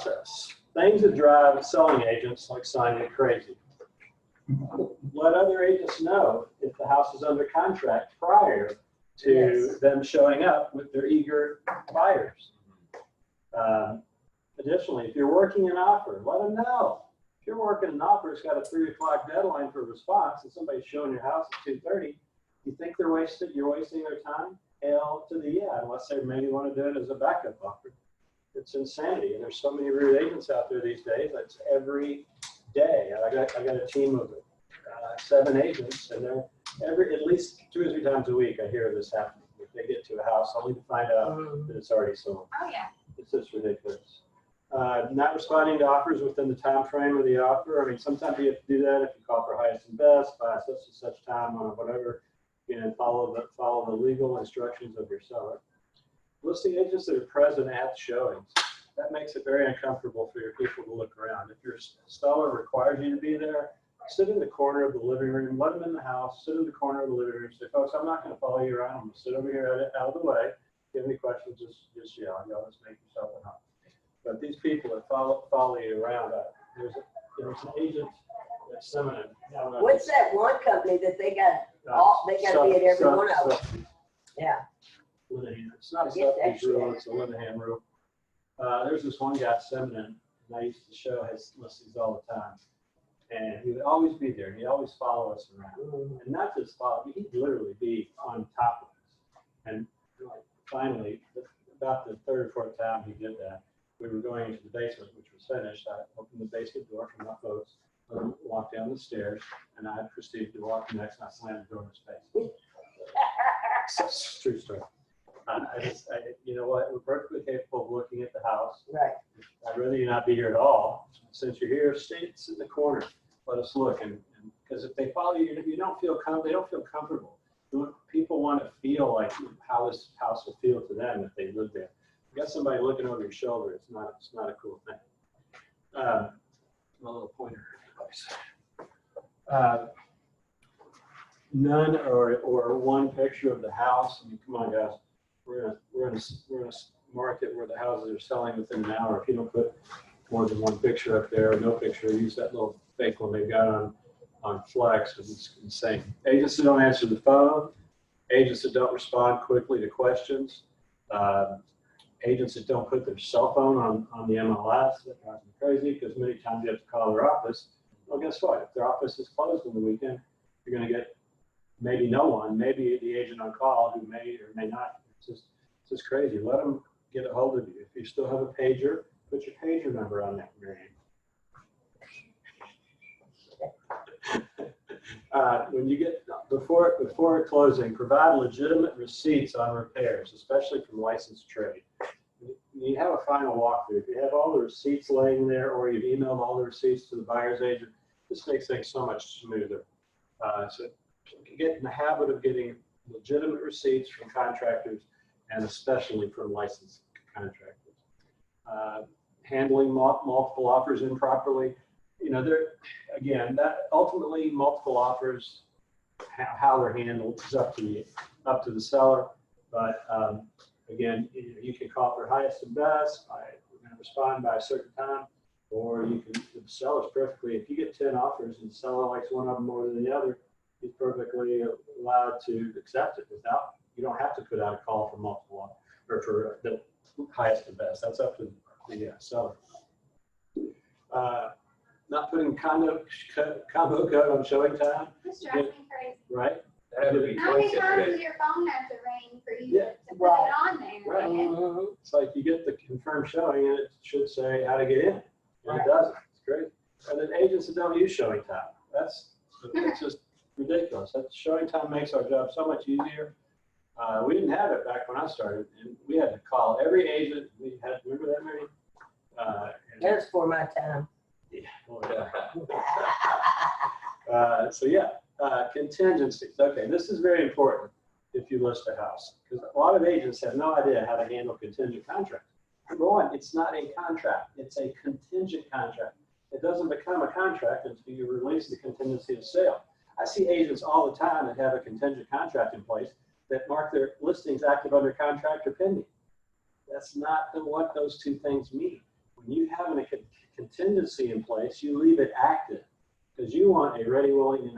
process. Things that drive selling agents like signing it crazy. Let other agents know if the house is under contract prior to them showing up with their eager buyers. Additionally, if you're working an offer, let them know. If you're working an offer, it's got a 3 o'clock deadline for response, and somebody's showing your house at 2:30, you think you're wasting their time? Hell to the yeah, unless they maybe want to do it as a backup offer. It's insanity, and there's so many rude agents out there these days. That's every day. I got a team of 7 agents, and they're at least 2 or 3 times a week I hear this happening. If they get to a house, only to find out that it's already sold. Oh yeah. It's just ridiculous. Not responding to offers within the time frame of the offer. I mean, sometimes you have to do that if you call for highest and best by such and such time on whatever, and follow the legal instructions of your seller. Listing agents that are present at the showings, that makes it very uncomfortable for your people to look around. If your seller requires you to be there, sit in the corner of the living room, let them in the house, sit in the corner of the living room, say, folks, I'm not going to follow you around. I'm going to sit over here out of the way. If you have any questions, just yell. Y'all just make yourself at home. But these people that follow you around, there's an agent that's similar. What's that one company that they got to be at every one of them? Yeah. Linehan. It's not a Sutton's rule, it's a Linehan rule. There's this one guy, Semin, and I used to show his listings all the time. And he would always be there. He'd always follow us around. And not just follow, he'd literally be on top of us. And finally, about the 3rd or 4th time he did that, we were going into the basement, which was finished. I opened the basement door for my folks, let them walk down the stairs, and I proceeded to walk next, and I slammed the door in his face. It's a true story. You know what? We're perfectly capable of looking at the house. Right. I'd rather you not be here at all. Since you're here, sit in the corner. Let us look, and because if they follow you, they don't feel comfortable. People want to feel like how this house will feel to them if they live there. You got somebody looking over your shoulder. It's not a cool thing. My little pointer. None or one picture of the house. I mean, come on, guys. We're in a market where the houses are selling within an hour. If you don't put more than one picture up there, or no picture, use that little fake one they've got on Flex, because it's insane. Agents that don't answer the phone, agents that don't respond quickly to questions, agents that don't put their cell phone on the MLS. That drives me crazy, because many times you have to call their office. Well, guess what? If their office is closed on the weekend, you're going to get maybe no one, maybe the agent on call who may or may not. It's just crazy. Let them get a hold of you. If you still have a pager, put your pager number on that, Marianne. When you get before closing, provide legitimate receipts on repairs, especially from licensed trade. You have a final walkthrough. If you have all the receipts laying there, or you've emailed all the receipts to the buyer's agent, this makes things so much smoother. So get in the habit of getting legitimate receipts from contractors, and especially from licensed contractors. Handling multiple offers improperly. You know, that ultimately multiple offers, how they're handled is up to the seller. But again, you can call for highest and best. We're going to respond by a certain time, or you can. The seller's perfectly. If you get 10 offers and the seller likes one of them more than the other, he's perfectly allowed to accept it without. You don't have to put out a call for multiple or for the highest and best. That's up to the seller. Not putting combo code on showing time. This drives me crazy. Right? How many times does your phone have to ring for you to put it on there? Right. Man? It's like you get the confirmed showing and it should say how to get in. And it doesn't. It's great. And then agents that don't use showing time. That's just ridiculous. That showing time makes our job so much easier. We didn't have it back when I started, and we had to call every agent. We had, remember that, Mary? That was for my time. Yeah. So yeah, contingencies. Okay, this is very important if you list a house, because a lot of agents have no idea how to handle contingent contracts. Number one, it's not a contract; it's a contingent contract. It doesn't become a contract until you release the contingency of sale. I see agents all the time that have a contingent contract in place that mark their listings active under contract or pending. That's not what those two things mean. When when you have a contingency in place, you leave it active because you want a ready, willing, and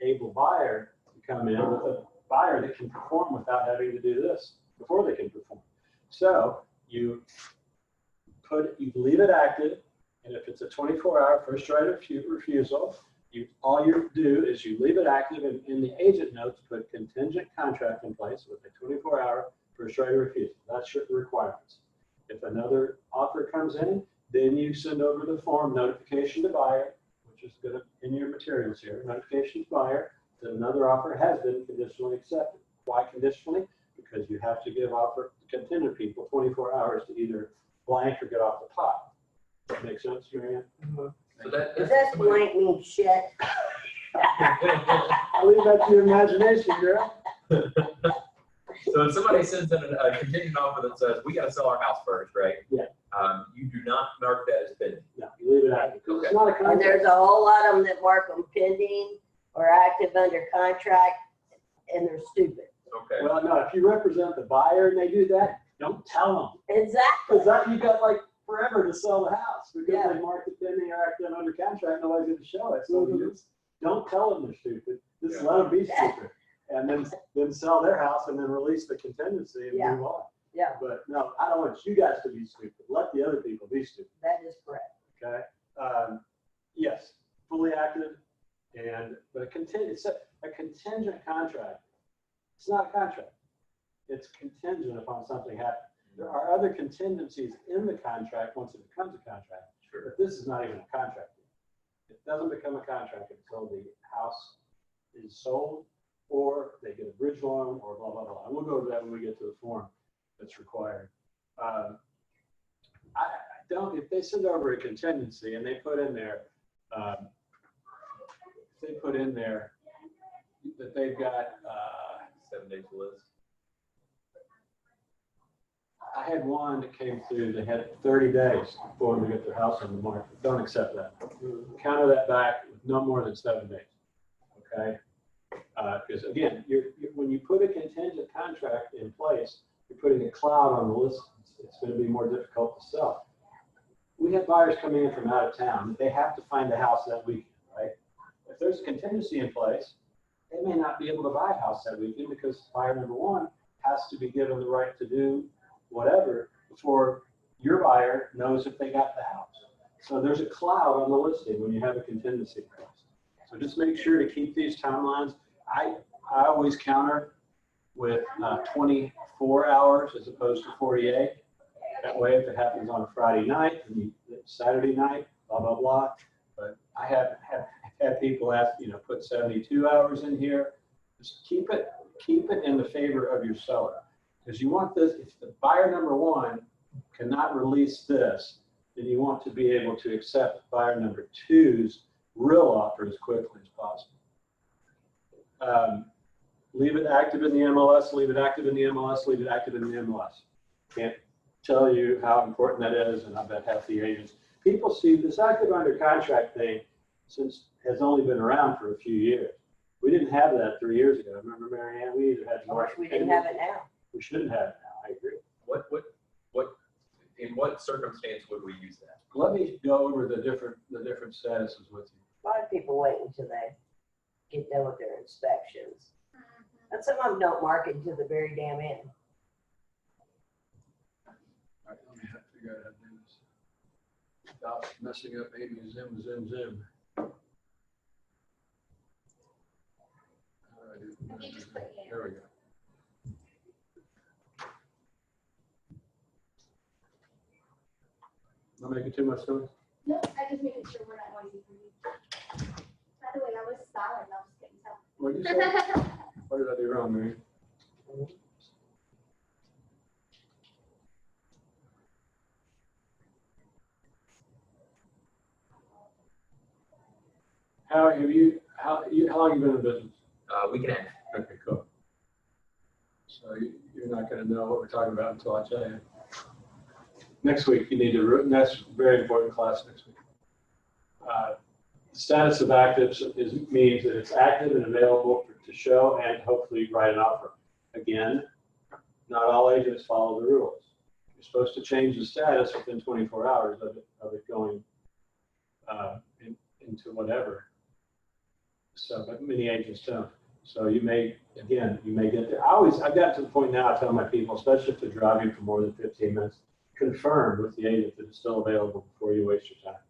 able buyer to come in with a buyer that can perform without having to do this before they can perform. So you leave it active, and if it's a 24-hour first right of refusal, all you do is you leave it active, and in the agent notes put contingent contract in place with a 24-hour first right of refusal. That's your requirements. If another offer comes in, then you send over the form notification to buyer, which is going to in your materials here. Notification to buyer that another offer has been conditionally accepted. Why conditionally? Because you have to give contingent people 24 hours to either blank or get off the pot. That makes sense, Marianne? So that, Does that blank mean shit? I'll leave that to your imagination, girl. so if somebody sends in a contingent offer that says, we got to sell our house first, right? Yeah. You do not mark that as pending. No, you leave it active. Okay. It's not a And contract. there's a whole lot of them that mark them pending or active under contract, and they're stupid. Okay. Well, no, if you represent the buyer and they do that, don't tell them. Exactly. Because that you got like forever to sell the house because Yeah. they marked it pending or active under contract. Nobody's going to show it. So you just don't tell them they're stupid. Just Yeah. let them be stupid, and then sell their house and then release the contingency and Yeah. move on. Yeah, But no, I don't want you guys to be stupid. Let the other people be stupid. that is correct. Okay. Yes, fully active, but a contingent contract. It's not a contract. It's contingent upon something happening. There are other contingencies in the contract once it becomes a contract, Sure. but this is not even a contract. It doesn't become a contract until the house is sold or they get a bridge loan or blah, blah, blah. And we'll go over that when we get to the form that's required. If they send over a contingency and they put in there, that they've got, 7 days to list. I had one that came through, they had 30 days for them to get their house on the market. Don't accept that. Counter that back with no more than 7 days, okay? Because again, when you put a contingent contract in place, you're putting a cloud on the list. It's going to be more difficult to sell. We have buyers coming in from out of town. They have to find a house that weekend, right? If there's a contingency in place, they may not be able to buy a house that weekend because buyer number one has to be given the right to do whatever before your buyer knows if they got the house. So there's a cloud on the listing when you have a contingency in place. So just make sure to keep these timelines. I always counter with 24 hours as opposed to 48. That way, if it happens on a Friday night and Saturday night, blah, blah, blah. But I have had people ask, put 72 hours in here. Just keep it in the favor of your seller. Because you want this, if the buyer number one cannot release this, then you want to be able to accept buyer number two's real offer as quickly as possible. Leave it active in the MLS, leave it active in the MLS, leave it active in the MLS. Can't tell you how important that is, and I bet half the agents. People see this active under contract thing has only been around for a few years. We didn't have that 3 years ago. Remember, Marianne? We either had I wish we didn't have it now. We shouldn't have it now. I agree. In what circumstance would we use that? Let me go over the different statuses with you. A lot of people wait until they get done with their inspections. And some of them don't mark it until the very damn end. All right, let me have to figure out how to do this. Stop messing up Amy's Zoom. All right, there we go. Not making too much noise? No, I just making sure we're not noisy for you. By the way, I was silent, I was getting tell. What did you say? What did I do wrong, Mary? How long have you been in business? Week and a half. Okay, cool. So you're not going to know what we're talking about until I tell you. Next week, you need to, and that's a very important class next week. Status of active means that it's active and available to show and hopefully write an offer. Again, not all agents follow the rules. You're supposed to change the status within 24 hours of it going into whatever. So, but many agents don't. So you may get there. I've got to the point now, I tell my people, especially if they're driving for more than 15 minutes, confirm with the agent that it's still available before you waste your time.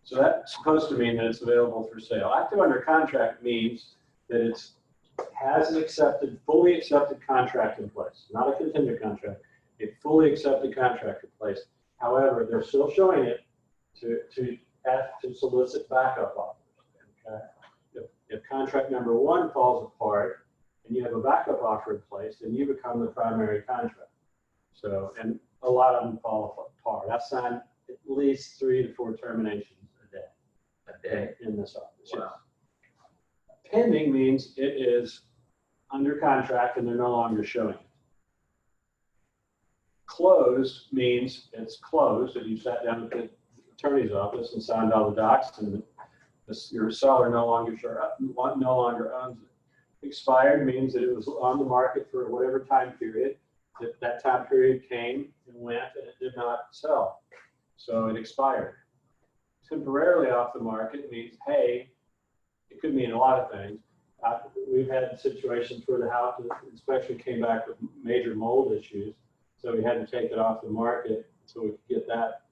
So that's supposed to mean that it's available for sale. Active under contract means that it has an fully accepted contract in place, not a contingent contract, a fully accepted contract in place. However, they're still showing it to solicit backup offers. Okay? If contract number 1 falls apart and you have a backup offer in place, then you become the primary contract. So, and a lot of them fall apart. I've signed at least 3 to 4 terminations a day in this office. Wow. Pending means it is under contract and they're no longer showing it. Closed means it's closed and you sat down at the attorney's office and signed all the docs and your seller no longer owns it. Expired means that it was on the market for whatever time period. That time period came and went and it did not sell. So it expired. Temporarily off the market means, hey, it could mean a lot of things. We've had situations where the inspection came back with major mold issues. So we had to take it off the market so we could get that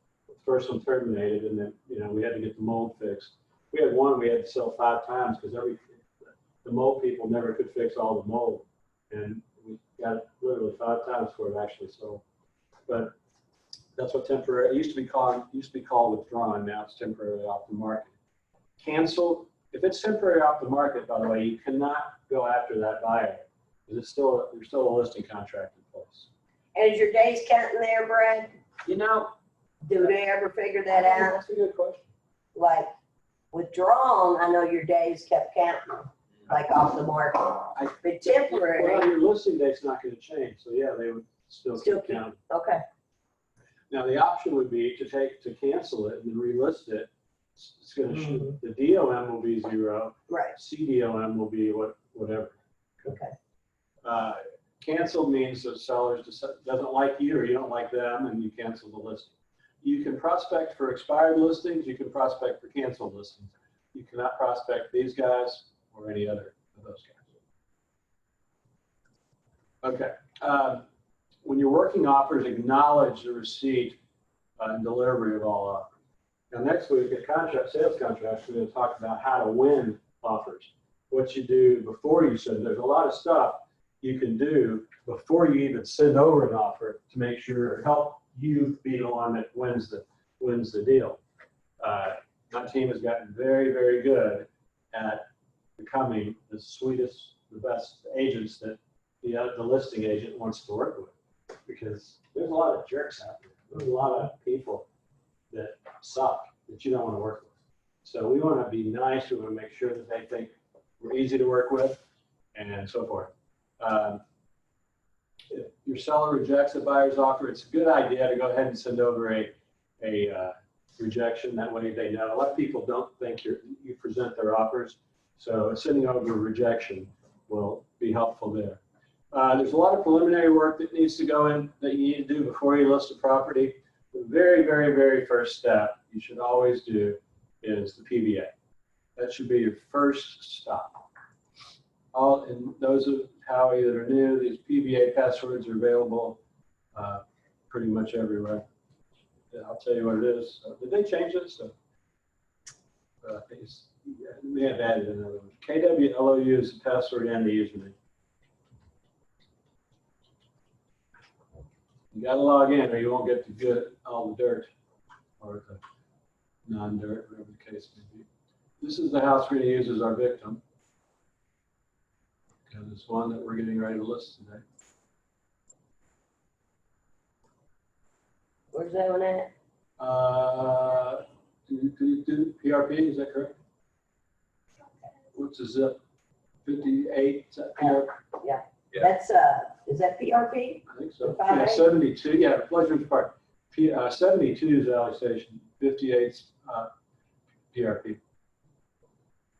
first one terminated, and then we had to get the mold fixed. We had one we had to sell 5 times because the mold people never could fix all the mold, and we got it literally 5 times before it actually sold. But that's what temporary. It used to be called withdrawn. Now it's temporarily off the market. Canceled. If it's temporary off the market, by the way, you cannot go after that buyer because there's still a listing contract in place. And is your days counting there, Brad? Do they ever figure that out? That's a good question. Like withdrawn, I know your days kept counting, like off the market. But temporary, Well, your listing date's not going to change, so yeah, they would still keep counting. okay. Now the option would be to cancel it and then relist it. It's going to the DOM will be 0. Right. CDOM will be whatever. Okay. Cancel means the seller doesn't like you or you don't like them and you cancel the listing. You can prospect for expired listings. You can prospect for canceled listings. You cannot prospect these guys or any other of those guys. Okay. When you're working offers, acknowledge the receipt and delivery of all offers. Now next week at sales contracts, we're going to talk about how to win offers. What you do before you send. There's a lot of stuff you can do before you even send over an offer to make sure help you be the one that wins the deal. My team has gotten very, very good at becoming the sweetest, the best agents that the listing agent wants to work with, because there's a lot of jerks out there. There's a lot of people that suck that you don't want to work with. So we want to be nice. We want to make sure that they think we're easy to work with and so forth. If your seller rejects a buyer's offer, it's a good idea to go ahead and send over a rejection. That way they know. A lot of people don't think you present their offers, so sending over a rejection will be helpful there. There's a lot of preliminary work that needs to go in that you need to do before you list a property. The very, very, very first step you should always do is the PBA. That should be your first stop. And those of Howie that are new, these PBA passwords are available pretty much everywhere. Yeah, I'll tell you what it is. Did they change this? I think they have added another one. KWLOU is the password and the username. You got to log in or you won't get all the dirt or the non-dirt, whatever the case may be. This is the house we're going to use as our victim. And it's one that we're getting ready to list today. Where's that one at? PRP, is that correct? What's the zip? 58, is that PRP? Yeah. Yeah. That's, is that PRP? I think so. 58? Yeah, 72, yeah, Pleasures Park. 72 is Valley Station, 58 PRP.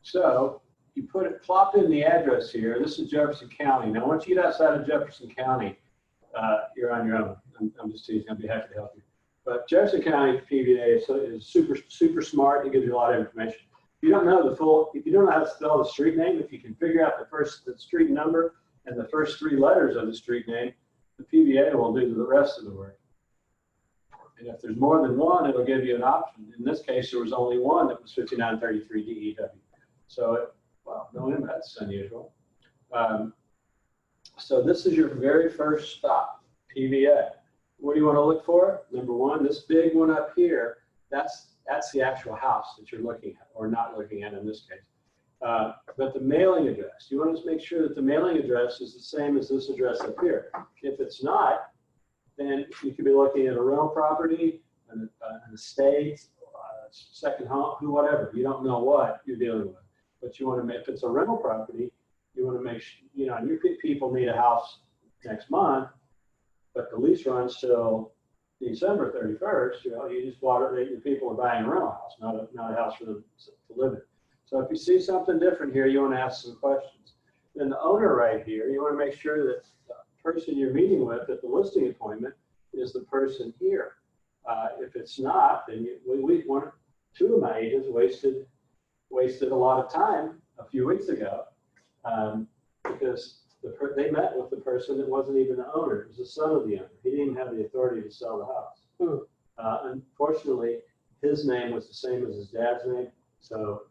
So, you plop in the address here. This is Jefferson County. Now, once you get outside of Jefferson County, you're on your own. I'm just teasing. I'd be happy to help you. But Jefferson County PVA is super smart. It gives you a lot of information. If you don't know if you don't know how to spell the street name, if you can figure out the street number and the first 3 letters of the street name, the PVA will do the rest of the work. And if there's more than one, it'll give you an option. In this case, there was only one that was 5933 DEW. So, well, no, that's unusual. So this is your very first stop, PVA. What do you want to look for? Number 1, this big one up here, that's the actual house that you're looking at, or not looking at in this case. But the mailing address, you want to make sure that the mailing address is the same as this address up here. If it's not, then you could be looking at a rental property, an estate, second home, whatever. You don't know what you're dealing with. But you want to make, if it's a rental property, you want to make sure, you know, your people need a house next month, but the lease runs till December 31st. You know, you just your people are buying a rental house, not a house for them to live in. So if you see something different here, you want to ask some questions. Then the owner right here, you want to make sure that the person you're meeting with at the listing appointment is the person here. If it's not, then two of my agents wasted a lot of time a few weeks ago because they met with the person that wasn't even the owner. It was the son of the owner. He didn't even have the authority to sell the house. Unfortunately, his name was the same as his dad's name, so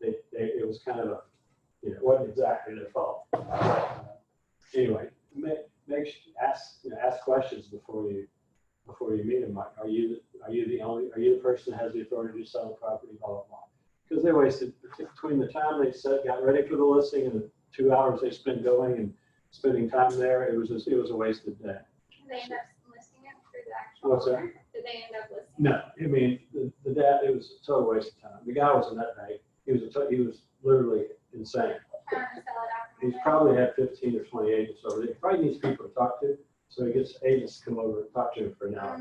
it was kind of it wasn't exactly their fault. Anyway, ask questions before you meet them. Are you the person that has the authority to sell the property? Blah blah blah. Because they wasted between the time they got ready for the listing and the 2 hours they spent going and spending time there. It was a wasted day. Did they end up listing it through the actual What's that? owner? Did they end up listing? No, I mean the dad. It was a total waste of time. The guy was a nutbag. He was literally insane. Trying to sell it after. He's probably had 15 or 20 agents over there. He probably needs people to talk to, so he gets agents to come over and talk to him for an hour.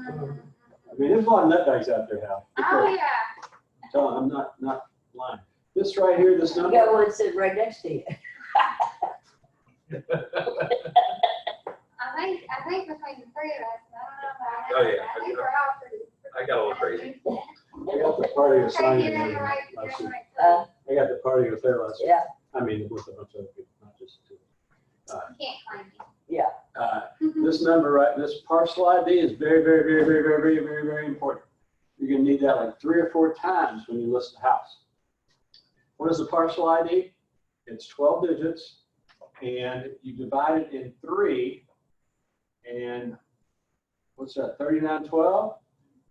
I mean, there's a lot of nutbags out there, Hal. Oh yeah. Tell him I'm not lying. This right here, this You number. got one sitting right next to you. I think between the 3 of us, I Oh, don't know, yeah. I think we're all pretty. I got a little crazy. I got the party Okay, assigned you're to in me the right, you're last in the week. right place. I got the party with her last week. Yeah, I mean, with a bunch of other people, not just two. You can't find me. yeah. This number, right, this parcel ID is very important. You're gonna need that like 3 or 4 times when you list a house. What is a parcel ID? It's 12 digits, and you divide it in 3, and what's that, 3912?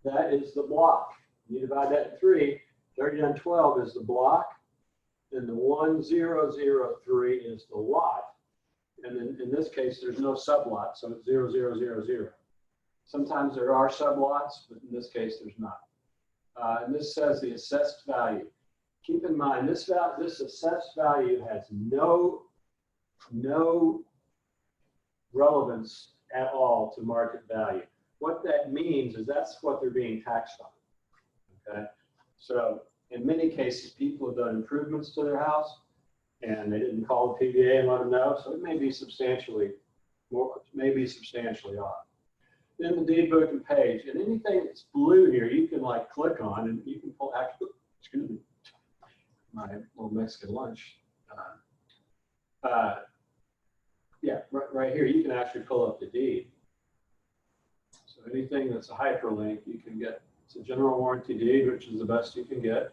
That is the block. You divide that in 3, 3912 is the block, then the 1003 is the lot, and then in this case, there's no sublot, so it's 0000. Sometimes there are sublots, but in this case, there's not. And this says the assessed value. Keep in mind, this assessed value has no relevance at all to market value. What that means is that's what they're being taxed on. Okay, so in many cases, people have done improvements to their house, and they didn't call the PVA and let them know, so it may be substantially off. Then the deed book and page, and anything that's blue here, you can like click on, and you can pull. Actually, excuse me, my little Mexican lunch. Yeah, right here, you can actually pull up the deed. So anything that's a hyperlink, you can get. It's a general warranty deed, which is the best you can get.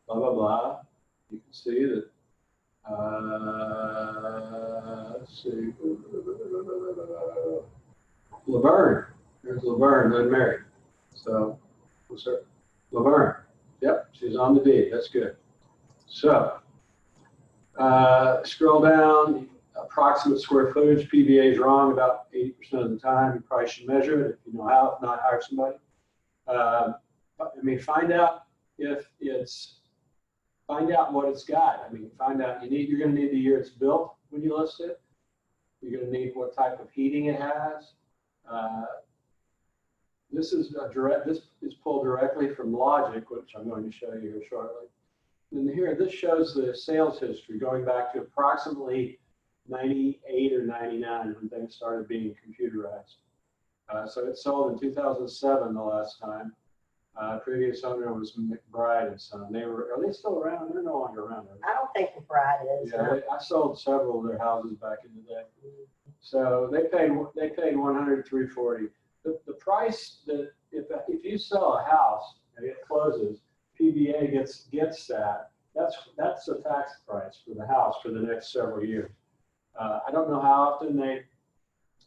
Blah blah blah. You can see that. Let's see. Laverne. There's Laverne, unmarried. So, what's her? Laverne. Yep, she's on the deed. That's good. So, scroll down. Approximate square footage. PVA is wrong about 80% of the time. You probably should measure it if you know how. If not, hire somebody. I mean, find out if it's. Find out what it's got. I mean, find out. You're going to need the year it's built when you list it. You're going to need what type of heating it has. This is pulled directly from Logic, which I'm going to show you here shortly. And here, this shows the sales history going back to approximately 98 or 99 when things started being computerized. So it sold in 2007 the last time. Previous owner was McBride and Son. Are they still around? They're no longer around. I don't think the bride is. Yeah, I sold several of their houses back in the day. So they paid 103.40. The price that if you sell a house and it closes, PBA gets that. That's the tax price for the house for the next several years. I don't know how often they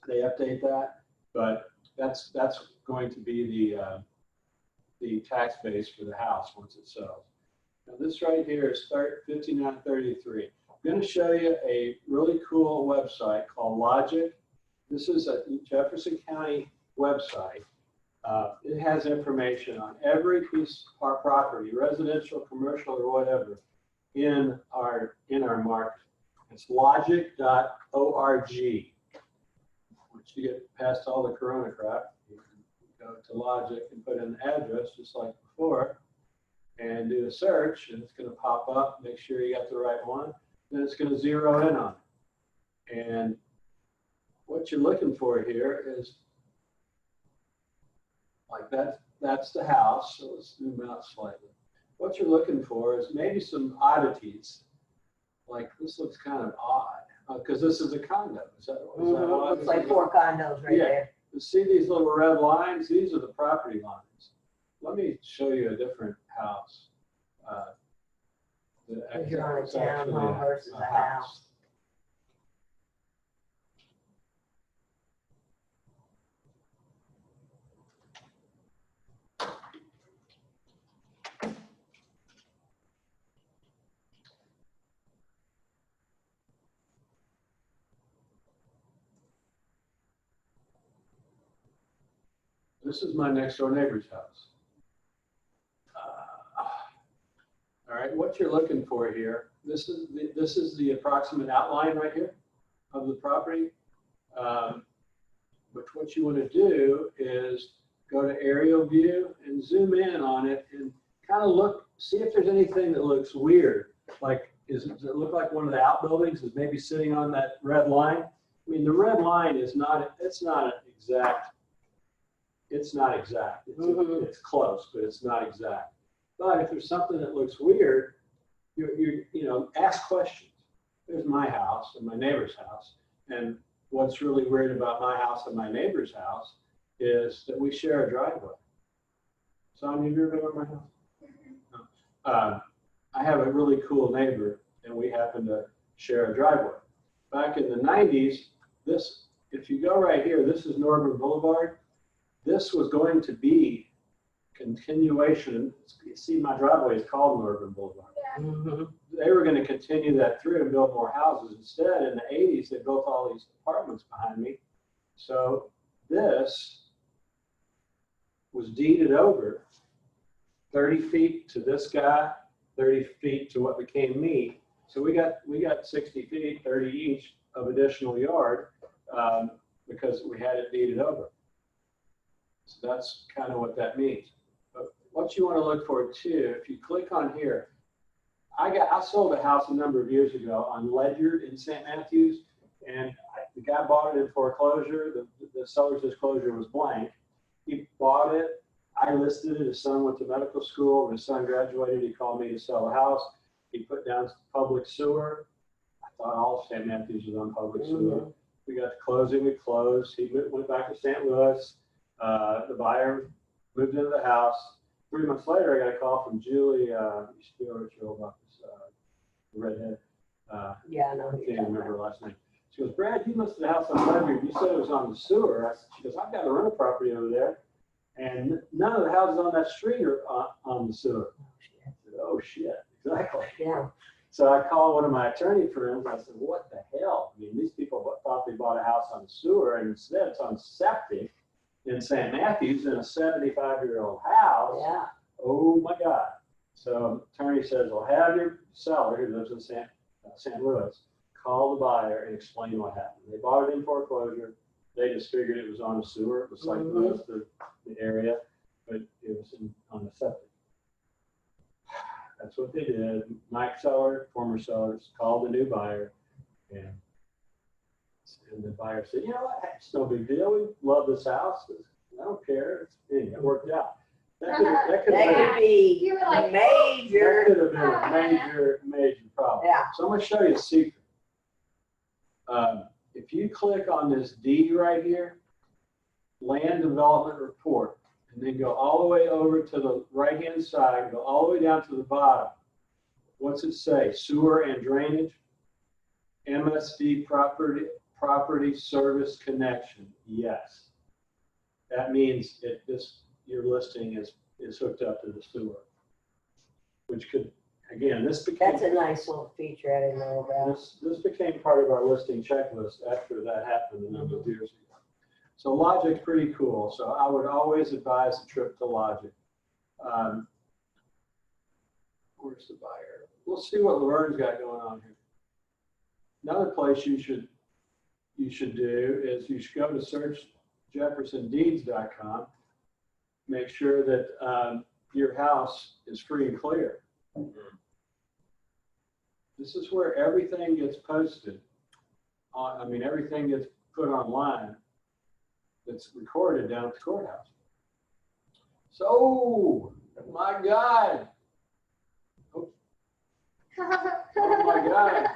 update that, but that's going to be the tax base for the house once it sells. Now this right here is 5933. I'm going to show you a really cool website called Logic. This is a Jefferson County website. It has information on every piece of our property, residential, commercial, or whatever, in our market. It's logic.org. Once you get past all the corona crap, you can go to Logic and put in the address just like before and do a search, and it's going to pop up, make sure you got the right one, then it's going to zero in on it. And what you're looking for here is like that's the house. So let's zoom out slightly. What you're looking for is maybe some oddities. Like this looks kind of odd because this is a condo. Is that Looks like 4 condos right there. You see these little red lines? These are the property lines. Let me show you a different house. You're on a townhome versus a house. This is my next door neighbor's house. All right, what you're looking for here, this is the approximate outline right here of the property. But what you want to do is go to aerial view and zoom in on it and kind of look, see if there's anything that looks weird. Like, does it look like one of the outbuildings is maybe sitting on that red line? I mean, the red line is not, it's not exact. It's not exact. It's close, but it's not exact. But if there's something that looks weird, you know, ask questions. There's my house and my neighbor's house. And what's really weird about my house and my neighbor's house is that we share a driveway. Sonia, have you ever been over my house? I have a really cool neighbor, and we happen to share a driveway. Back in the 90s, if you go right here, this is Norburn Boulevard. This was going to be continuation. You see, my driveway is called Norburn Boulevard. Yeah. They were going to continue that through and build more houses. Instead, in the 80s, they built all these apartments behind me. So this was deeded over 30 feet to this guy, 30 feet to what became me. So we got 60 feet, 30 each of additional yard because we had it deeded over. So that's kind of what that means. But what you want to look for too, if you click on here, I sold a house a number of years ago on Ledyard in St. Matthews, and the guy bought it in foreclosure. The seller's disclosure was blank. He bought it. I listed it. His son went to medical school. When his son graduated, he called me to sell a house. He put down public sewer. I thought all of St. Matthews was on public sewer. We got to closing. We closed. He went back to St. Louis. The buyer moved into the house. 3 months later, I got a call from Julie. You still know your old office, the redhead. Yeah, I know. I can't remember her last name. She goes, Brad, you listed the house on Ledyard. You said it was on the sewer. She goes, I've got a rental property over there, and none of the houses on that street are on the sewer. I said, oh shit, exactly. Yeah. So I called one of my attorney friends. I said, what the hell? I mean, these people thought they bought a house on the sewer, and instead it's on septic in St. Matthews in a 75-year-old house. Yeah. Oh my God. So attorney says, well, have your seller who lives in St. Louis call the buyer and explain what happened. They bought it in foreclosure. They just figured it was on the sewer. It was like the rest of the area, but it was on the septic. That's what they did. Mike seller, former sellers, called the new buyer, and And the buyer said, you know what, it's no big deal. We love this house. I don't care. Anyway, it worked out. That could have That been, could be You were like, major. that could have been a major problem. Yeah. So I'm going to show you a secret. If you click on this D right here, land development report, and then go all the way over to the right-hand side, go all the way down to the bottom. What's it say? Sewer and drainage, MSD property service connection. Yes. That means your listing is hooked up to the sewer, which could, again, this became. That's a nice little feature I didn't know about. This became part of our listing checklist after that happened a number of years ago. So Logic's pretty cool. So I would always advise a trip to Logic. Where's the buyer? We'll see what Laverne's got going on here. Another place you should do is you should go to searchjeffersondeeds.com. Make sure that your house is free and clear. This is where everything gets posted. Everything gets put online that's recorded down at the courthouse. So, my God. Oh my God.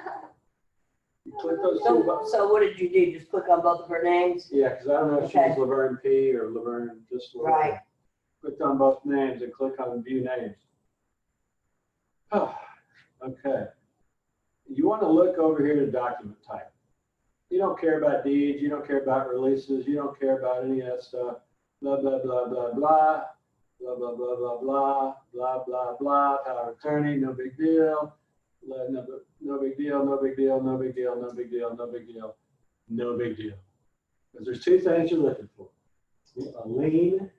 You click those two buttons. So what did you do? Just click on both of her names? Yeah, because I don't know if she was Laverne P. or Laverne, just Laverne. Right. Clicked on both names and click on view names. Okay. You want to look over here to document type. You don't care about deeds, you don't care about releases, you don't care about any of that stuff. Blah, blah, blah, blah, blah. Blah, blah, blah, blah, blah. Blah, blah, blah. Power of attorney, no big deal. No big deal, no big deal, no big deal, no big deal, no big deal, no big deal. Because there's two things you're looking for. A lien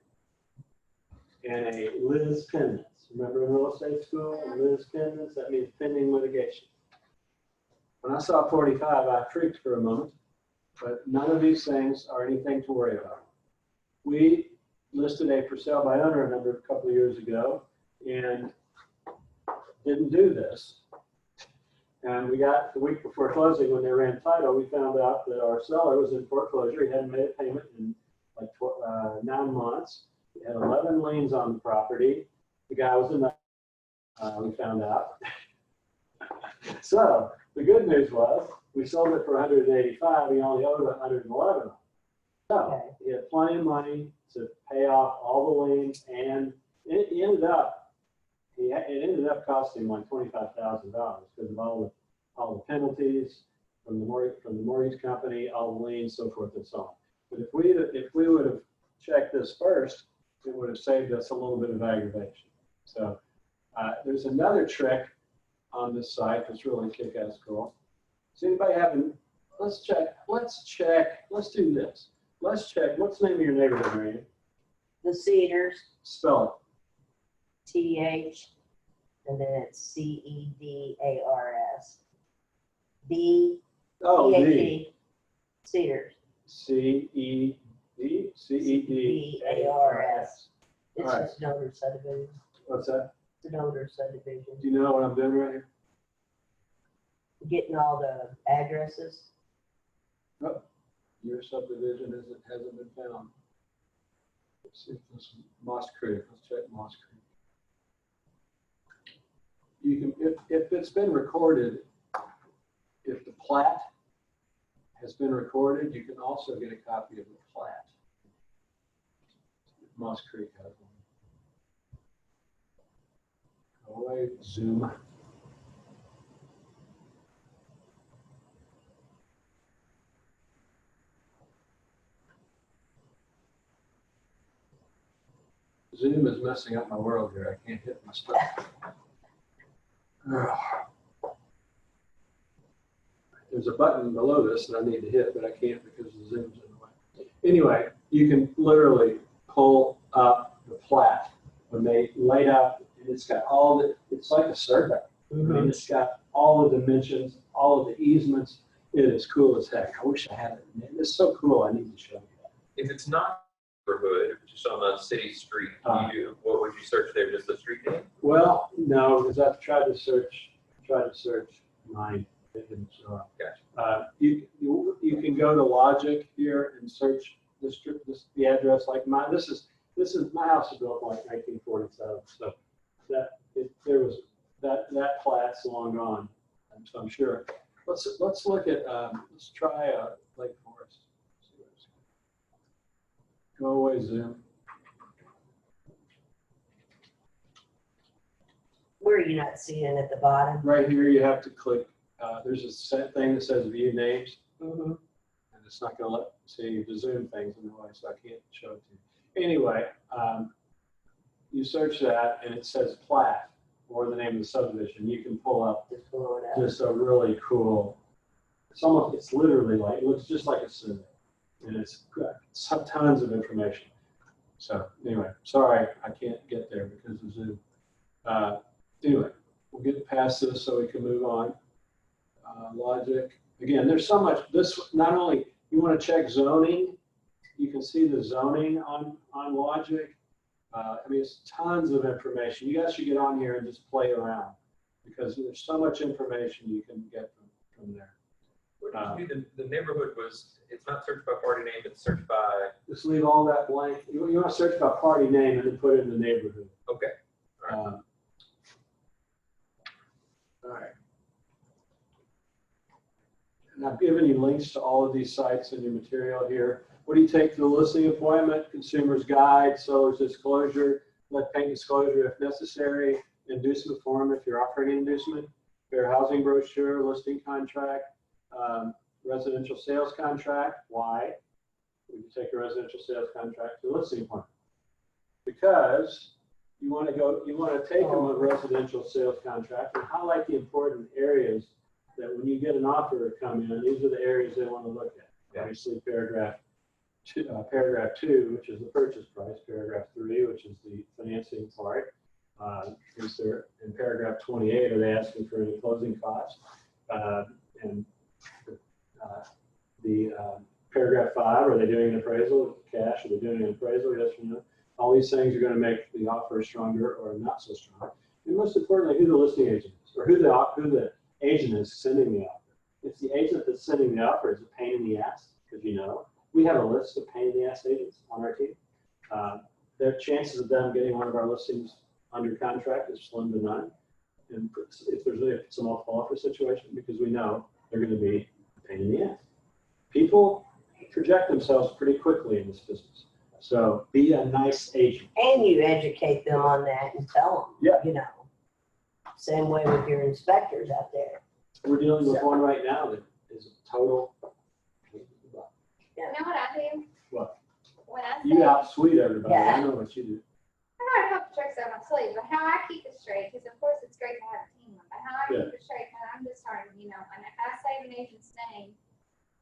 and a lis pendens. Remember in real estate school, lis pendens, that means pending litigation. When I saw 45, I freaked for a moment, but none of these things are anything to worry about. We listed a for sale by owner a couple of years ago and didn't do this. And we got the week before closing, when they ran title, we found out that our seller was in foreclosure. He hadn't made a payment in like 9 months. He had 11 liens on the property. The guy was in the, we found out. So the good news was we sold it for 185. He only owed 111. So he had plenty of money to pay off all the liens, and it ended up costing him like $25,000 because of all the penalties from the mortgage company, all the liens, so forth and so on. But if we would have checked this first, it would have saved us a little bit of aggravation. So there's another trick on this site that's really kick-ass cool. Does anybody let's do this. Let's check, what's the name of your neighborhood, Marion? The Cedars, Spell TH, and then it's CEDARS. D, it. D. THE, Cedars. CEDARS. It's All right. just Noder subdivision. What's that? It's a Noder subdivision. Do you know what I'm doing right here? Getting all the addresses. Your subdivision hasn't been found. Let's see if this Moss Creek. Let's check Moss Creek. You can, if it's been recorded, if the plat has been recorded, you can also get a copy of the plat. Moss Creek has one. Go away, zoom. Zoom is messing up my world here. I can't hit my stuff. There's a button below this that I need to hit, but I can't because the Zoom's in the way. Anyway, you can literally pull up the plat when they laid out, and it's got all the, it's like a survey. I mean, it's got all the dimensions, all of the easements. It is cool as heck. I wish I had it. Man, it's so cool. I need to show you that. If it's not neighborhood, just on the city street, what would you search there? Just the street name? Well, no, because I've tried to search my It didn't show up. Gotcha. You can go to Logic here and search the address like mine. This is my house was built in like 1947, so that plat's long gone. And so I'm sure. Let's look at let's try Lake Forest. Go away, Zoom. Where are you not seeing at the bottom? Right here, you have to click. There's a set thing that says View Names. Mm-hmm. And it's not going to let see the Zoom things in the way, so I can't show it to you. Anyway, you search that, and it says plat or the name of the subdivision. You can pull up Just blow it up. just a really cool. It's literally like, it looks just like a survey, and it's got tons of information. So anyway, sorry I can't get there because of Zoom. Anyway, we'll get past this so we can move on. Logic. Again, there's so much. This not only you want to check zoning, you can see the zoning on Logic. I mean, it's tons of information. You guys should get on here and just play around because there's so much information you can get from there. What did you do? The neighborhood was, it's not searched by party name, it's searched by, Just leave all that blank. You want to search by party name and then put it in the neighborhood. okay. All right. And I've given you links to all of these sites in your material here. What do you take to the listing appointment? Consumer's guide, seller's disclosure, lead paint disclosure if necessary, inducement form if you're offering an inducement, fair housing brochure, listing contract, residential sales contract. Why would you take a residential sales contract to the listing appointment? Because you want to take them a residential sales contract and highlight the important areas that when you get an offer to come in, these are the areas they want to look at. Yeah. Obviously, paragraph 2, which is the purchase price, paragraph 3, which is the financing part. Is there in paragraph 28, are they asking for any closing costs? And the paragraph 5, are they doing an appraisal, cash, are they doing an appraisal, yes or no? All these things are going to make the offer stronger or not so strong. And most importantly, who the listing agent is, or who the agent is sending the offer. If the agent that's sending the offer is a pain in the ass, because we have a list of pain in the ass agents on our team. Their chances of them getting one of our listings under contract is slim to none. And if it's a multiple offer situation, because we know they're going to be a pain in the ass. People project themselves pretty quickly in this business. So be a nice agent. And you educate them on that and tell them, Yeah. Same way with your inspectors out there. We're dealing with one right now that is a total. You know what I do? What? When I say, You outsweet everybody. Yeah. I know what you do. I know I have tricks up my sleeve, but how I keep it straight, because of course it's great to have a team, but how I keep it straight, and I'm just starting, and if I save an agent's name,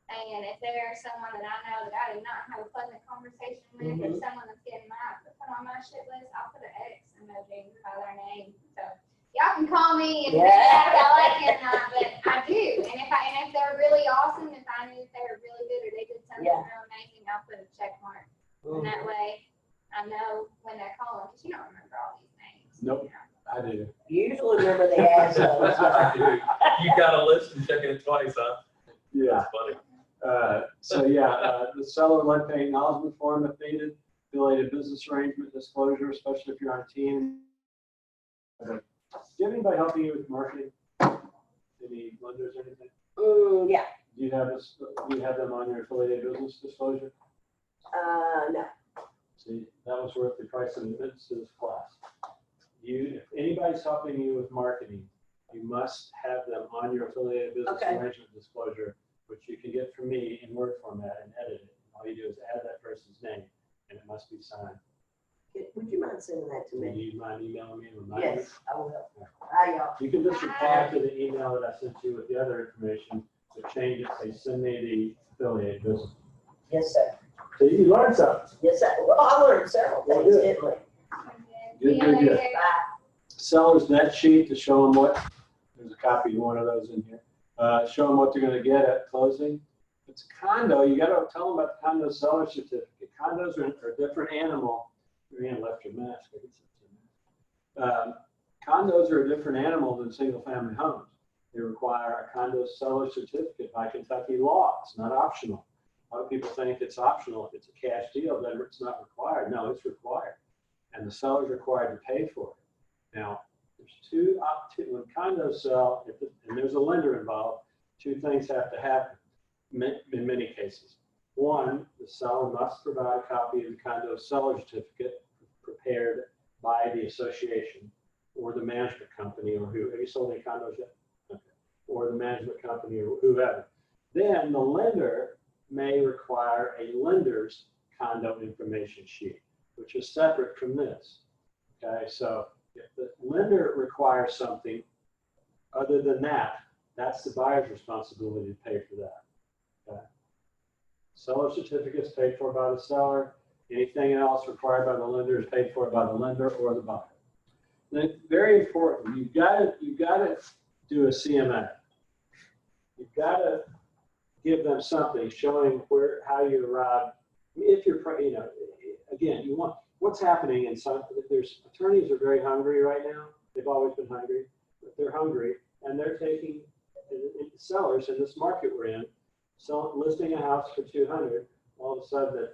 and if there's someone that I know that I did not have a pleasant conversation with, or someone that's getting put on my shit list, I'll put an X emoji by their name. So y'all can call me and figure out if I like it or not, but I do. And if they're really awesome, if I knew if they were really good or they did something real amazing, I'll put a check mark. And that way I know when they're calling, because you don't remember all these names. Nope. I do. You usually remember the assholes. You got a list and checking it twice, huh? Yeah. That's funny. The seller lead paint acknowledgement form if needed, affiliated business arrangement disclosure, especially if you're on a team. Do you have anybody helping you with marketing? Any lenders or anything? Yeah. Do you have them on your affiliated business disclosure? No. See, that was worth the price of admittance to this class. If anybody's helping you with marketing, you must have them on your affiliated business arrangement disclosure, which you can get from me in Word format and edit it. All you do is add that person's name, and it must be signed. Would you mind sending that to Do me? you mind emailing me and reminding me? Yes, I will. Hi, y'all. You can just reply to the email that I sent you with the other information to change it, say, send me the affiliated business. Yes, sir. So you learned something. Yes, sir. Well, I learned several Well, things, good. didn't we? Good. Bye. Seller's net sheet to show them there's a copy of one of those in here. Show them what they're going to get at closing. If it's a condo, you got to tell them about the condo seller certificate. Condos are a different animal. Marianne left your mask. Condos are a different animal than single family homes. They require a condo seller certificate by Kentucky law. It's not optional. A lot of people think it's optional. If it's a cash deal, then it's not required. No, it's required. And the seller's required to pay for it. Now, there's when condos sell, and there's a lender involved, two things have to happen in many cases. One, the seller must provide a copy of the condo seller certificate prepared by the association or the management company or who. Have you sold any condos yet? Okay. Or the management company or whoever. Then the lender may require a lender's condo information sheet, which is separate from this. Okay, so if the lender requires something other than that, that's the buyer's responsibility to pay for that. Okay. Seller certificates paid for by the seller. Anything else required by the lender is paid for by the lender or the buyer. Then, very important, you've got to do a CMA. You've got to give them something showing how you arrived. If you're, again, you want what's happening in some. There's attorneys are very hungry right now. They've always been hungry, but they're hungry and they're taking sellers in this market we're in, listing a house for 200. All of a sudden,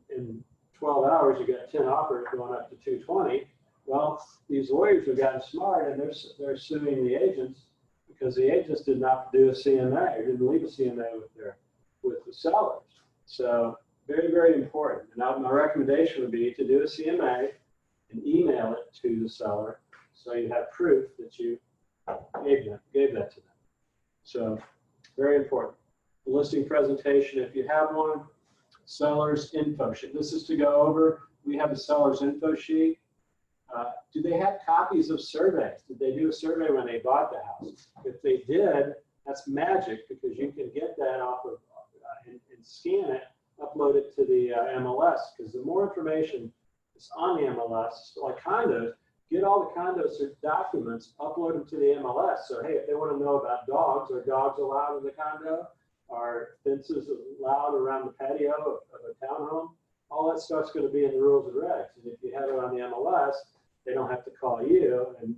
in 12 hours, you got 10 offers going up to 220. Well, these lawyers have gotten smart and they're suing the agents because the agents did not do a CMA or didn't leave a CMA with the sellers. So very, very important. And my recommendation would be to do a CMA and email it to the seller so you have proof that you gave that to them. So very important. The listing presentation, if you have one, seller's info sheet. This is to go over. We have a seller's info sheet. Do they have copies of surveys? Did they do a survey when they bought the house? If they did, that's magic because you can get that off of and scan it, upload it to the MLS because the more information is on the MLS, like condos, get all the condos documents, upload them to the MLS. So, hey, if they want to know about dogs, are dogs allowed in the condo? Are fences allowed around the patio of a townhome? All that stuff's going to be in the rules and regs. And if you have it on the MLS, they don't have to call you, and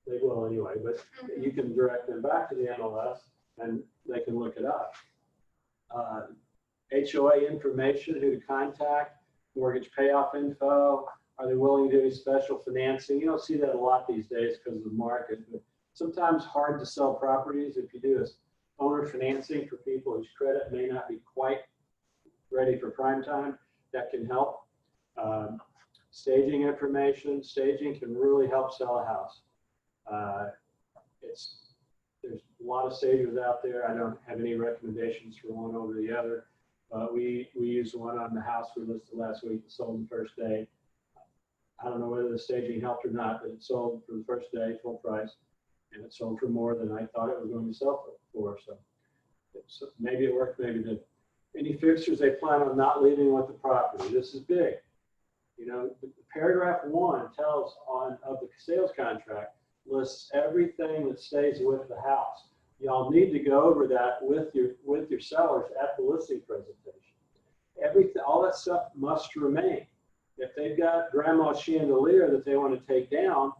they will anyway, but you can direct them back to the MLS and they can look it up. HOA information, who to contact, mortgage payoff info, are they willing to do any special financing? You don't see that a lot these days because of the market, but sometimes hard to sell properties. If you do is owner financing for people whose credit may not be quite ready for prime time, that can help. Staging information. Staging can really help sell a house. There's a lot of stagers out there. I don't have any recommendations for one over the other. We used one on the house we listed last week. It sold the first day. I don't know whether the staging helped or not, but it sold for the first day, full price, and it sold for more than I thought it was going to sell for. So maybe it worked, maybe it didn't. Any fixtures they plan on not leaving with the property. This is big. You know, the paragraph 1 tells of the sales contract lists everything that stays with the house. Y'all need to go over that with your sellers at the listing presentation. Everything, all that stuff must remain. If they've got grandma's chandelier that they want to take down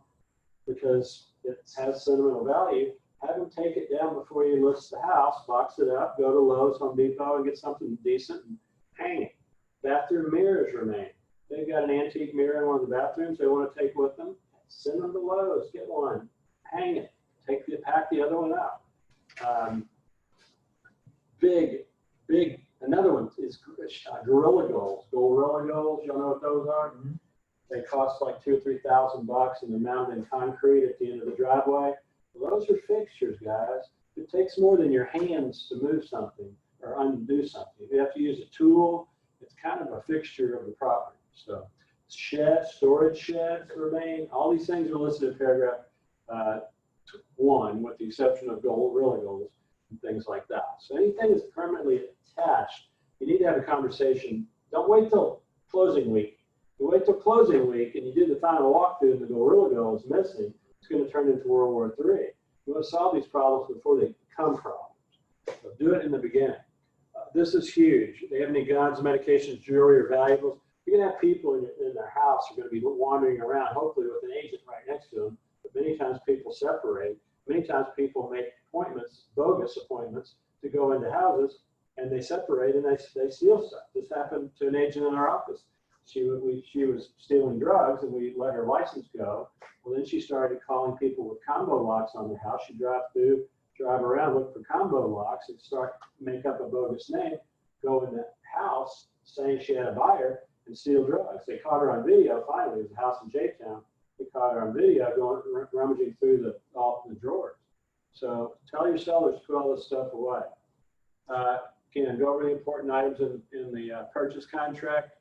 because it has sentimental value, have them take it down before you list the house, box it up, go to Lowe's, Home Depot, and get something decent and hang it. Bathroom mirrors remain. They've got an antique mirror in one of the bathrooms they want to take with them. Send them to Lowe's, get one, hang it, pack the other one up. Big, another one is Gorilla Goals. Gorilla Goals, y'all know what those are? Mm-hmm. They cost like $2,000 or $3,000 and they're mounted in concrete at the end of the driveway. Well, those are fixtures, guys. It takes more than your hands to move something or undo something. You have to use a tool. It's kind of a fixture of the property. So sheds, storage sheds remain. All these things are listed in paragraph 1 with the exception of Gorilla Goals and things like that. So anything that's permanently attached, you need to have a conversation. Don't wait till closing week. If you wait till closing week and you do the final walkthrough and the Gorilla Goal is missing, it's going to turn into World War III. You want to solve these problems before they become problems. So do it in the beginning. This is huge. They have any guns, medications, jewelry, or valuables? You're going to have people in their house who are going to be wandering around, hopefully with an agent right next to them. But many times people separate. Many times people make appointments, bogus appointments, to go into houses, and they separate and they steal stuff. This happened to an agent in our office. She was stealing drugs, and we let her license go. Well, then she started calling people with combo locks on their house. She'd drive around, look for combo locks, and make up a bogus name, go in the house saying she had a buyer, and steal drugs. They caught her on video. Finally, it was a house in J-Town. They caught her on video going rummaging through all the drawers. So tell your sellers to put all this stuff away. Again, go over the important items in the purchase contract.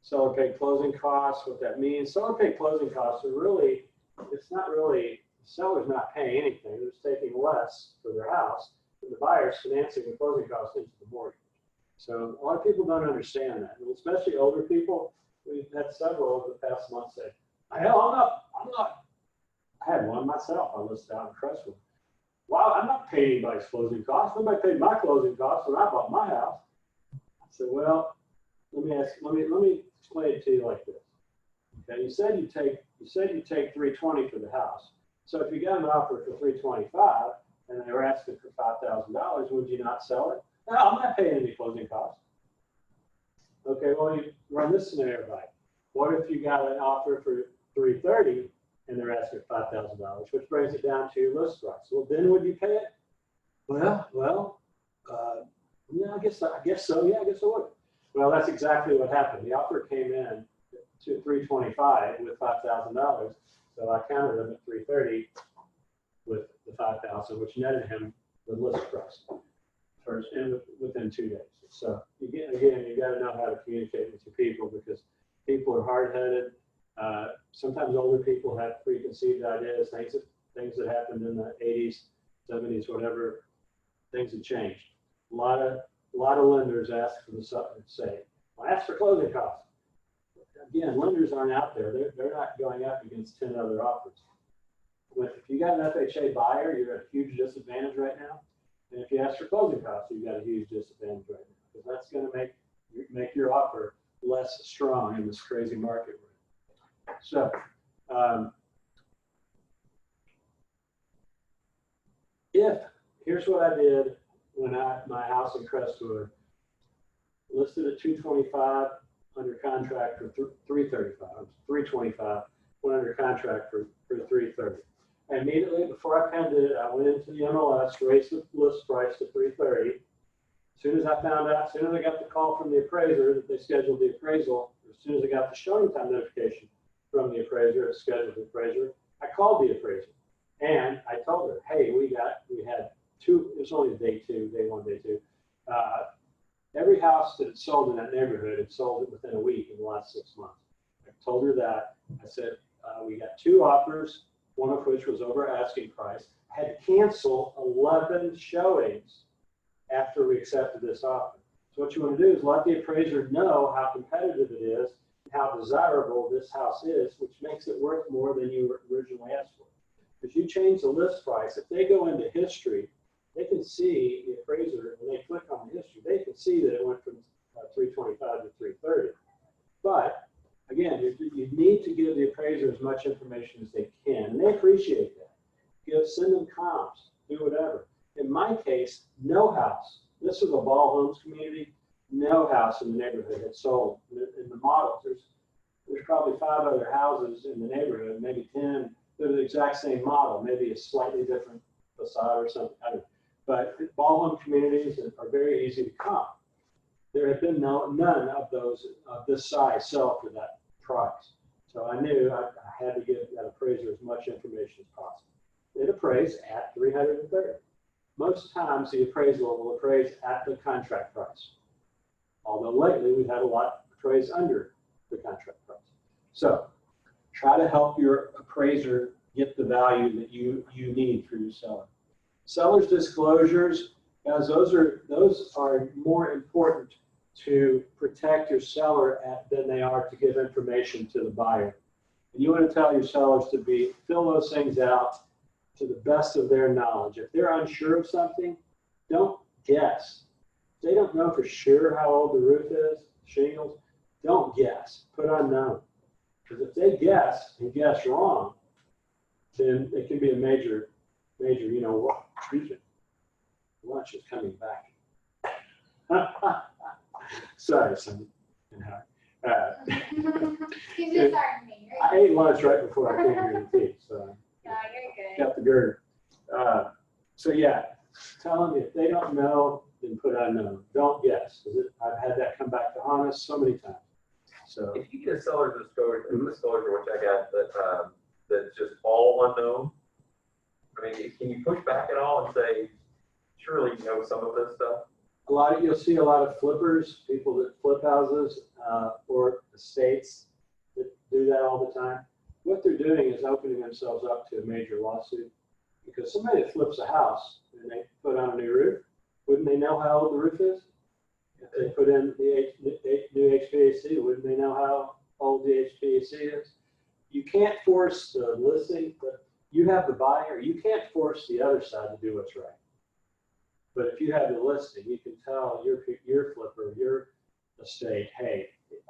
Seller paid closing costs, what that means. Seller paid closing costs are really, it's not really, the seller's not paying anything. They're just taking less for their house, and the buyer's financing the closing costs into the mortgage. So a lot of people don't understand that, and especially older people. We've had several over the past month say, hell, I'm not. I had one myself. I listed out in Crestwood. Wow, I'm not paying anybody's closing costs. Nobody paid my closing costs when I bought my house. I said, well, let me explain it to you like this. Okay, you said you take $320 for the house. So if you got an offer for $325 and they were asking for $5,000, would you not sell it? No, I'm not paying any closing costs. Okay, well, you run this scenario by. What if you got an offer for $330 and they're asking $5,000, which brings it down to your list price? Well, then would you pay it? Yeah, I guess so. Yeah, I guess I would. Well, that's exactly what happened. The offer came in to $325 with $5,000, so I counted him at $330 with the $5,000, which netted him the list price first and within 2 days. So again, you got to know how to communicate with your people, because people are hard-headed. Sometimes older people have preconceived ideas, things that happened in the 80s, 70s, whatever. Things have changed. A lot of lenders ask for the say, well, ask for closing costs. Again, lenders aren't out there. They're not going up against 10 other offers. If you got an FHA buyer, you're at a huge disadvantage right now. And if you ask for closing costs, you've got a huge disadvantage right now, because that's going to make your offer less strong in this crazy market. So, here's what I did when my house in Crestwood listed at $225, under contract for $335, $325, went under contract for $330. And immediately before I penned it, I went into the MLS, raised the list price to $330. As soon as I found out, as soon as I got the call from the appraiser that they scheduled the appraisal, as soon as I got the showing time notification from the appraiser, a scheduled appraiser, I called the appraiser and I told her, hey, we had two, it was only day one, day two. Every house that had sold in that neighborhood had sold it within a week in the last 6 months. I told her that. I said, we got 2 offers, one of which was over asking price. I had to cancel 11 showings after we accepted this offer. So what you want to do is let the appraiser know how competitive it is, how desirable this house is, which makes it worth more than you originally asked for. If you change the list price, if they go into history, they can see the appraiser, when they click on the history, they can see that it went from 325 to 330. But again, you need to give the appraiser as much information as they can, and they appreciate that. Send them comps, do whatever. In my case, no house. This was a Ball Homes community. No house in the neighborhood had sold. In the models, there's probably 5 other houses in the neighborhood, maybe 10. They're the exact same model, maybe a slightly different facade or something. I don't know. But Ball Home communities are very easy to comp. There have been none of those of this size sell for that price. So I knew I had to give that appraiser as much information as possible. It appraised at $330. Most times the appraisal will appraise at the contract price. Although lately we've had a lot appraised under the contract price. So try to help your appraiser get the value that you need for your seller. Seller's disclosures, guys, those are more important to protect your seller than they are to give information to the buyer. And you want to tell your sellers to fill those things out to the best of their knowledge. If they're unsure of something, don't guess. If they don't know for sure how old the roof is, shingles, don't guess. Put unknown. Because if they guess and guess wrong, then it can be a major Major, you know what, excuse me, lunch is coming back. Sorry, son. He's just starting me. I ate lunch right before I came here to tea, so No, you're good. got the girder. So yeah, tell them if they don't know, then put unknown. Don't guess, because I've had that come back to haunt us so many times. So If you get a seller's disclosure, which I got, that's just all unknown, I mean, can you push back at all and say, surely you know some of this stuff? you'll see a lot of flippers, people that flip houses, or estates that do that all the time. What they're doing is opening themselves up to a major lawsuit, because somebody that flips a house and they put on a new roof, wouldn't they know how old the roof is? If they put in the new HVAC, wouldn't they know how old the HVAC is? You can't force the listing, but you have the buyer. You can't force the other side to do what's right. But if you have the listing, you can tell your flipper, your estate, hey,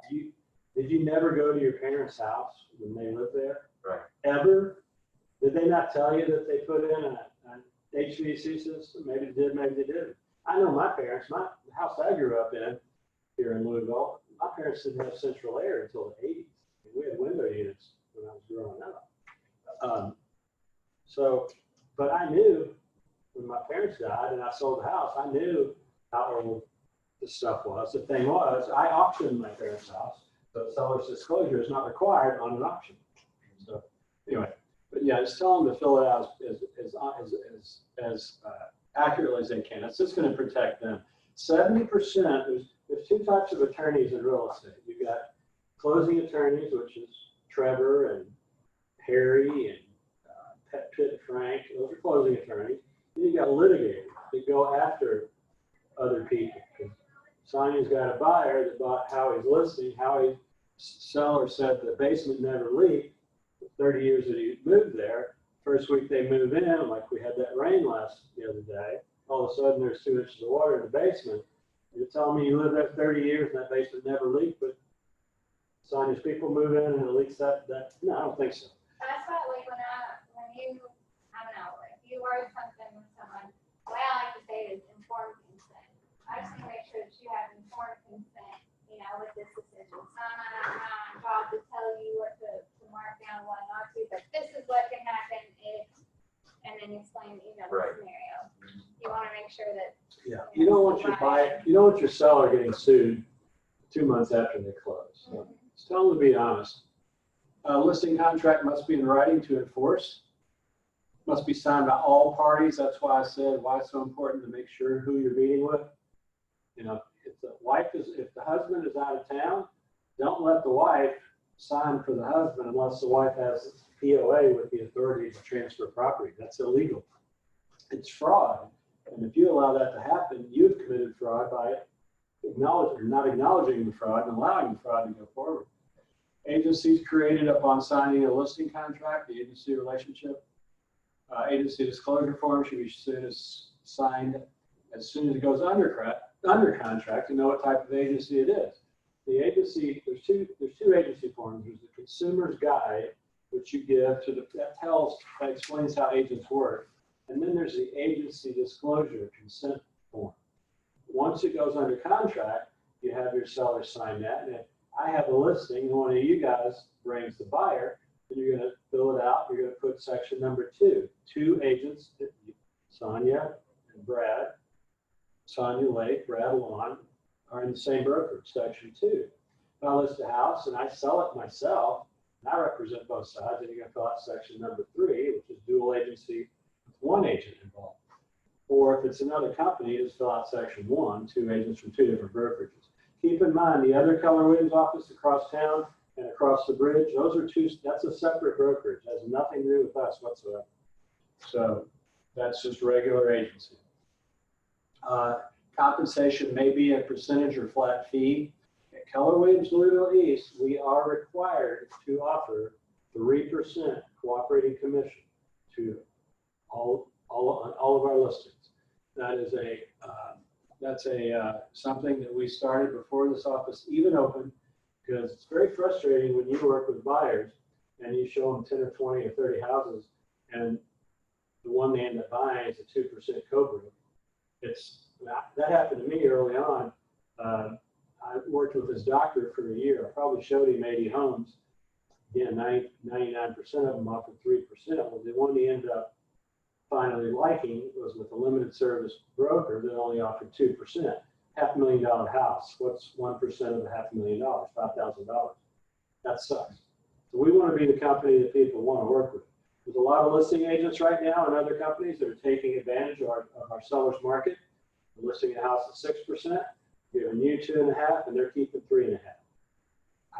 did you never go to your parents' house when they lived there? Right. Ever? Did they not tell you that they put in an HVAC system? Maybe they did, maybe they didn't. I know my parents, the house I grew up in here in Louisville, my parents didn't have central air until the 80s. We had window units when I was growing up. But I knew when my parents died and I sold the house, I knew how old the stuff was. The thing was, I auctioned my parents' house, so seller's disclosure is not required on an auction. So anyway, but yeah, just tell them to fill it out as accurately as they can. It's just going to protect them. 70%, there's two types of attorneys in real estate. You've got closing attorneys, which is Trevor and Harry and Pitt and Frank. Those are closing attorneys. Then you got litigators that go after other people. Sonia's got a buyer that bought Howie's listing. Howie's seller said the basement never leaked. The 30 years that he moved there, first week they move in, like we had that rain the other day, all of a sudden there's 2 inches of water in the basement. You're telling me you lived there 30 years and that basement never leaked, but Sonia's people move in and it leaks that? No, I don't think so. That's what, like, when you, I don't know, if you were something with someone, the way I like to say it is informed consent. I just want to make sure that you have informed consent, with this decision. It's not my job to tell you what to mark down, what not to, but this is what can happen if, and then explain, the Right. scenario. You want to make sure that. Yeah, you don't want your buyer, you don't want your seller getting sued 2 months after they close. So just tell them to be honest. Listing contract must be in writing to enforce. Must be signed by all parties. That's why I said why it's so important to make sure who you're meeting with. If the husband is out of town, don't let the wife sign for the husband unless the wife has POA with the authority to transfer property. That's illegal. It's fraud. And if you allow that to happen, you've committed fraud by not acknowledging the fraud and allowing the fraud to go forward. Agencies created upon signing a listing contract, the agency relationship. Agency disclosure form should be signed as soon as it goes under contract to know what type of agency it is. The agency, there's two agency forms. There's the consumer's guide, which you give to that explains how agents work. And then there's the agency disclosure consent form. Once it goes under contract, you have your seller sign that. And if I have a listing, and one of you guys brings the buyer, then you're going to fill it out. You're going to put section number 2. 2 agents, Sonia and Brad, Sonia Lake, Brad Lawn, are in the same brokerage, section 2. If I list a house and I sell it myself, and I represent both sides, then you're going to fill out section number 3, which is dual agency with 1 agent involved. Or if it's another company, just fill out section 1, 2 agents from 2 different brokerages. Keep in mind, the other Keller Williams office across town and across the bridge, those are 2, that's a separate brokerage. It has nothing to do with us whatsoever. So that's just regular agency. Compensation may be a percentage or flat fee. At Keller Williams Louisville East, we are required to offer 3% cooperating commission to all of our listings. That is something that we started before this office even opened, because it's very frustrating when you work with buyers and you show them 10 or 20 or 30 houses, and the one one they end up buying is a 2% Cobra. That happened to me early on. I worked with this doctor for a year. I probably showed him 80 homes. Again, 99% of them offered 3%. Well, the one he ended up finally liking was with a limited service broker that only offered 2%. $500,000 house. What's 1% of the $500,000? $5,000. That sucks. So we want to be the company that people want to work with. There's a lot of listing agents right now and other companies that are taking advantage of our seller's market. They're listing a house at 6%, giving you 2.5%, and they're keeping 3.5%.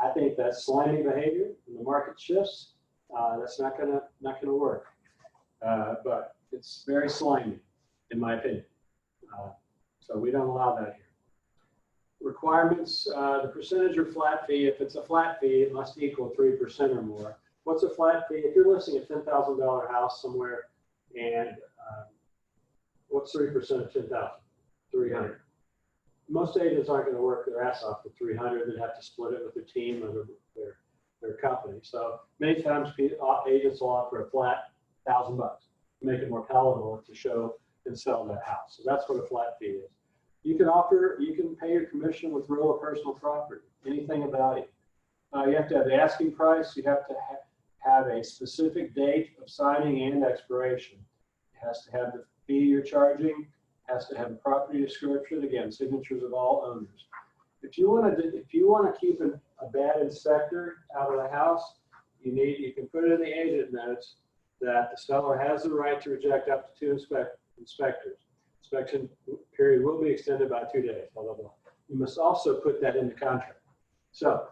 I think that's slimy behavior. When the market shifts, that's not gonna work. But it's very slimy, in my opinion. So we don't allow that here. Requirements, the percentage or flat fee. If it's a flat fee, it must equal 3% or more. What's a flat fee? If you're listing a $10,000 house somewhere, and what's 3% of 10,000? 300. Most agents aren't going to work their ass off for 300. They'd have to split it with their team or their company. So many times agents will offer a flat $1,000 to make it more palatable to show and sell that house. So that's what a flat fee is. You can pay your commission with real or personal property, anything about it. You have to have the asking price. You have to have a specific date of signing and expiration. It has to have the fee you're charging, has to have a property description, again, signatures of all owners. If you want to keep a bad inspector out of the house, you can put it in the agent notes that the seller has the right to reject up to 2 inspectors. Inspection period will be extended by 2 days, blah, blah, blah. You must also put that in the contract. So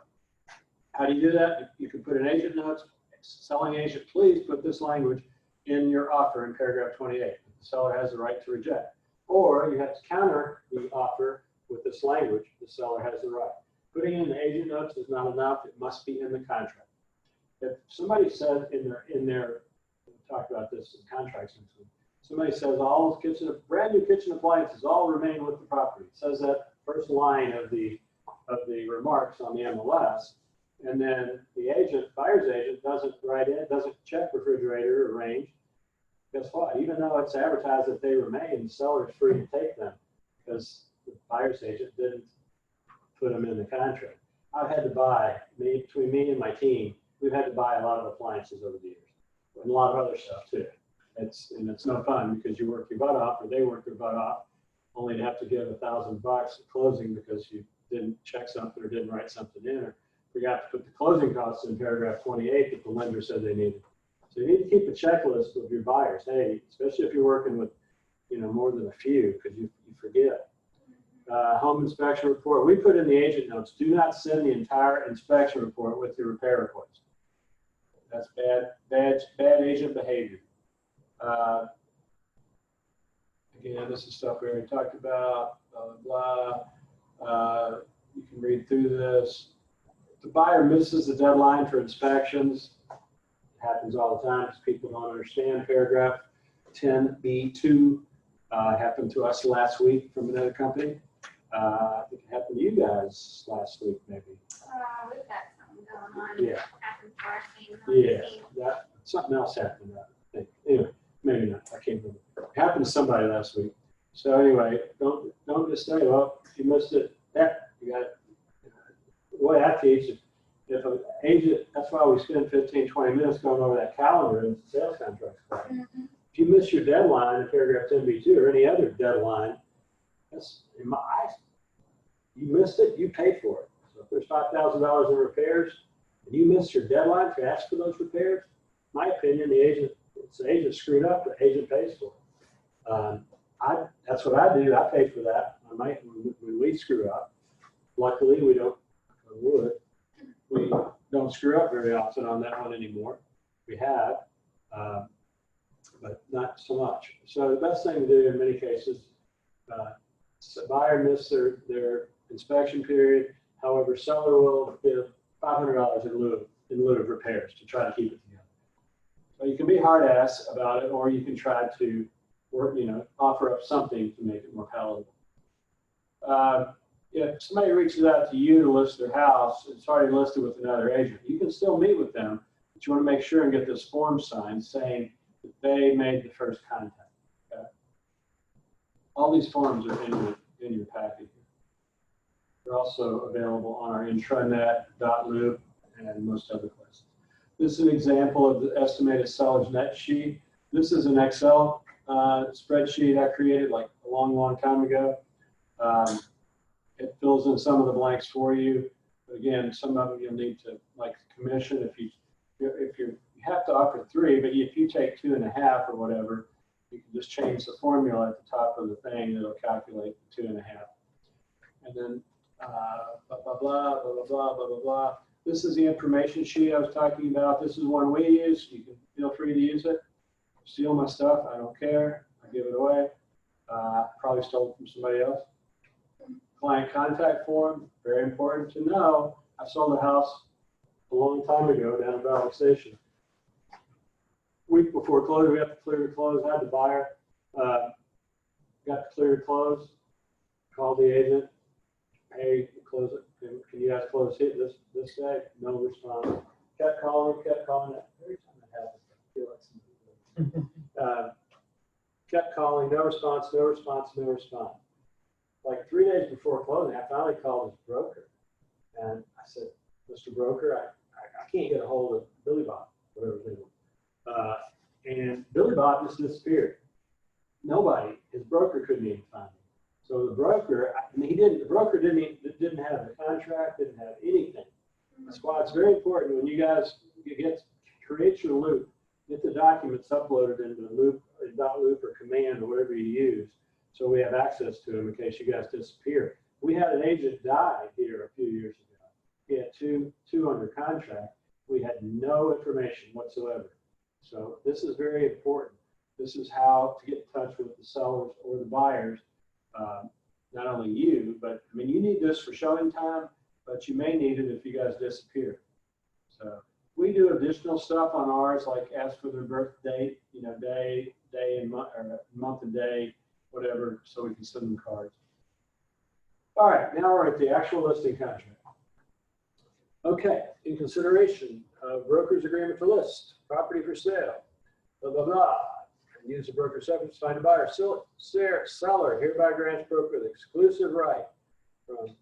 how do you do that? You can put an agent notes, selling agent, please put this language in your offer in paragraph 28. The seller has the right to reject. Or you have to counter the offer with this language, the seller has the right. Putting in the agent notes is not enough. It must be in the contract. If somebody says in their we'll talk about this in contracts, somebody says all brand new kitchen appliances all remain with the property. It says that first line of the remarks on the MLS, and then the buyer's agent doesn't write in, doesn't check refrigerator or range. Guess what? Even though it's advertised that they remain, the seller is free to take them because the buyer's agent didn't put them in the contract. I've had to buy, between me and my team, we've had to buy a lot of appliances over the years, and a lot of other stuff too. It's no fun because you work your butt off, or they work their butt off, only to have to give $1,000 at closing because you didn't check something or didn't write something in, or forgot to put the closing costs in paragraph 28 that the lender said they needed. So you need to keep a checklist of your buyers. Hey, especially if you're working with, more than a few, because you forget. Home inspection report. We put in the agent notes. Do not send the entire inspection report with your repair request. That's bad agent behavior. Again, this is stuff we already talked about. Blah blah. You can read through this. If the buyer misses the deadline for inspections, happens all the time because people don't understand paragraph 10B2. Happened to us last week from another company. I think it happened to you guys last week, maybe. We've got something going on. Yeah. Happened to our team. Yeah, something else happened. I think. Anyway, maybe not. I can't remember. It happened to somebody last week. So anyway, don't just say, well, if you missed it, you got it. The way I teach, if an agent, that's why we spend 15, 20 minutes going over that calendar and sales contracts. Mm-hmm. If you miss your deadline in paragraph 10B2 or any other deadline, that's, in my eyes, you missed it, you pay for it. So if there's $5,000 in repairs and you missed your deadline to ask for those repairs, in my opinion, the agent screwed up, the agent pays for it. That's what I do. I pay for that when we screw up. Luckily, we don't screw up very often on that one anymore. We have, but not so much. So the best thing to do in many cases, buyer missed their inspection period. However, seller will give $500 in lieu of repairs to try to keep it together. So you can be hard ass about it, or you can try to work, offer up something to make it more palatable. If somebody reaches out to you to list their house, it's already listed with another agent. You can still meet with them, but you want to make sure and get this form signed saying that they made the first contact. Okay? All these forms are in your packet. They're also available on our intranet.loop and most other places. This is an example of the estimated seller's net sheet. This is an Excel spreadsheet I created like a long time ago. It fills in some of the blanks for you. But again, some of them you'll need to, like commission, if you have to offer 3, but if you take 2.5 or whatever, you can just change the formula at the top of the thing and it'll calculate 2.5. And then blah, blah, blah, blah, blah, blah, blah, blah, blah. This is the information sheet I was talking about. This is one we use. You can feel free to use it. Steal my stuff, I don't care. I give it away. Probably stole it from somebody else. Client contact form, very important to know. I sold a house a long time ago down at Valley Station. Week before close, we have to clear the close. I had the buyer, got to clear the close, called the agent. Hey, close it. Can you guys close it this day? No response. Kept calling. Every time that happens, I feel like somebody. Kept calling, no response. Like 3 days before closing, I finally called his broker. And I said, Mr. Broker, I can't get a hold of Billy Bob, whatever his name was. And Billy Bob just disappeared. Nobody, his broker couldn't even find him. So the broker, the broker didn't have the contract, didn't have anything. That's why it's very important when you guys create your loop, get the documents uploaded into the loop, .loop or command or whatever you use, so we have access to them in case you guys disappear. We had an agent die here a few years ago. He had two under contract. We had no information whatsoever. So this is very important. This is how to get in touch with the sellers or the buyers. Not only you, but I mean, you need this for showing time, but you may need it if you guys disappear. So we do additional stuff on ours, like ask for their birth date, day and month, or month and day, whatever, so we can send them cards. All right, now we're at the actual listing contract. Okay, in consideration of broker's agreement to list, property for sale, blah, blah, blah. And use the broker service to find a buyer. Seller hereby grants broker the exclusive right from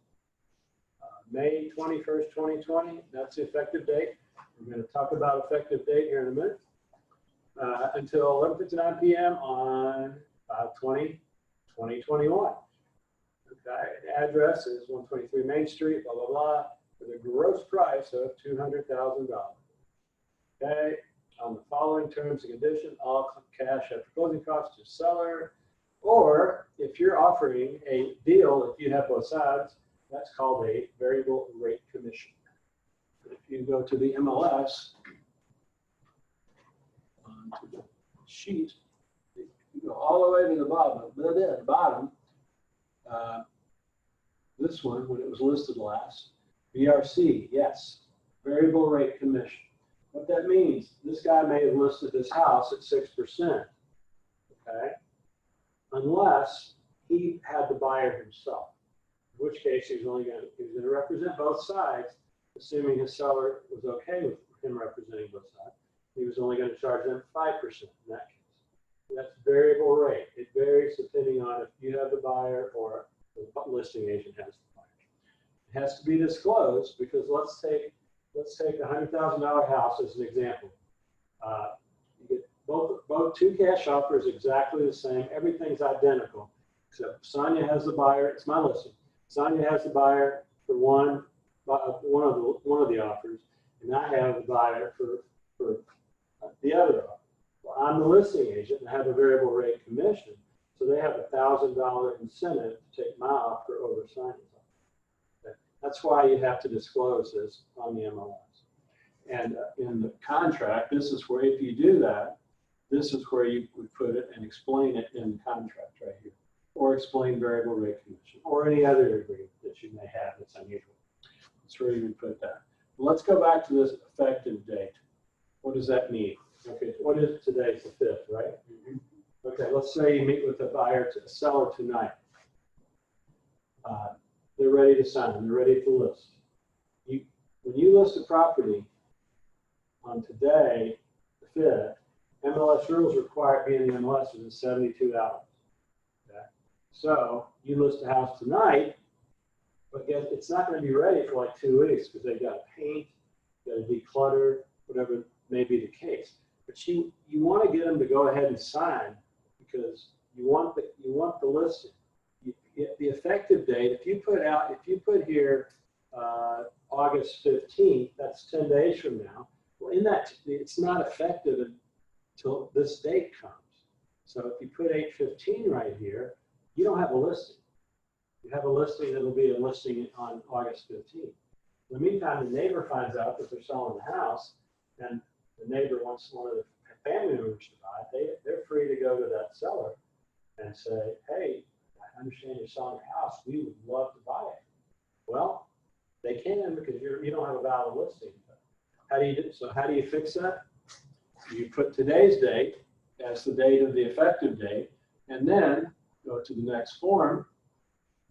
May 21st, 2020. That's the effective date. We're going to talk about effective date here in a minute. Until 11:59 p.m. on 5/20/2021. Okay, the address is 123 Main Street, blah, blah, blah, with a gross price of $200,000. Okay, on the following terms and conditions, all cash after closing costs to seller, or if you're offering a deal, if you have both sides, that's called a variable rate commission. If you go to the MLS, onto the sheet, you go all the way to the bottom, this one, when it was listed last, VRC, yes, variable rate commission. What that means, this guy may have listed this house at 6%, okay? Unless he had the buyer himself, in which case he was going to represent both sides, assuming his seller was okay with him representing both sides. He was only going to charge them 5% in that case. That's variable rate. It varies depending on if you have the buyer or the listing agent has the buyer. It has to be disclosed because let's take a $100,000 house as an example. You get both two cash offers exactly the same. Everything's identical, except Sonia has the buyer. It's my listing. Sonia has the buyer for one of the offers, and I have the buyer for the other offer. Well, I'm the listing agent and I have a variable rate commission, so they have a $1,000 incentive to take my offer over Sonia's offer. Okay. That's why you have to disclose this on the MLS. And in the contract, this is where, if you do that, this is where you would put it and explain it in the contract right here, or explain variable rate commission, or any other agreement that you may have that's unusual. That's where you would put that. Well, let's go back to this effective date. What does that mean? Okay, what is today? It's the 5th, right? Okay, let's say you meet with a seller tonight. They're ready to sign. They're ready to list. When you list a property on today, the 5th, MLS rules require it be in the MLS within 72 hours. Okay? So you list a house tonight, but guess it's not going to be ready for like 2 weeks because they got to paint, got to declutter, whatever may be the case. But you want to get them to go ahead and sign because you want the listing. The effective date, if you put here August 15th, that's 10 days from now. Well, in that, it's not effective until this date comes. So if you put 8/15 right here, you don't have a listing. You have a listing that'll be a listing on August 15th. In the meantime, the neighbor finds out that they're selling the house, and the neighbor wants one of the family members to buy it. They're free to go to that seller and say, hey, I understand you're selling your house. We would love to buy it. Well, they can because you don't have a valid listing. How do you fix that? You put today's date as the date of the effective date, and then go to the next form.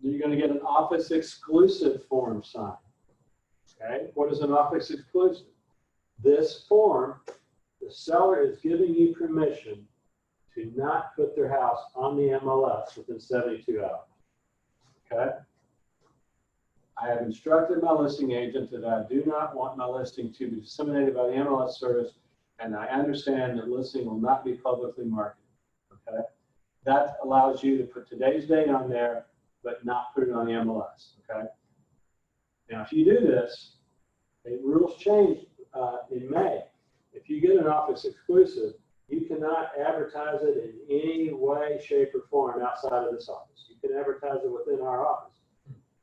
You're going to get an office exclusive form signed. Okay, what is an office exclusive? This form, the seller is giving you permission to not put their house on the MLS within 72 hours. Okay? I have instructed my listing agent that I do not want my listing to be disseminated by the MLS service, and I understand that listing will not be publicly marketed. Okay? That allows you to put today's date on there, but not put it on the MLS. Okay? Now, if you do this, the rules change in May. If you get an office exclusive, you cannot advertise it in any way, shape, or form outside of this office. You can advertise it within our office,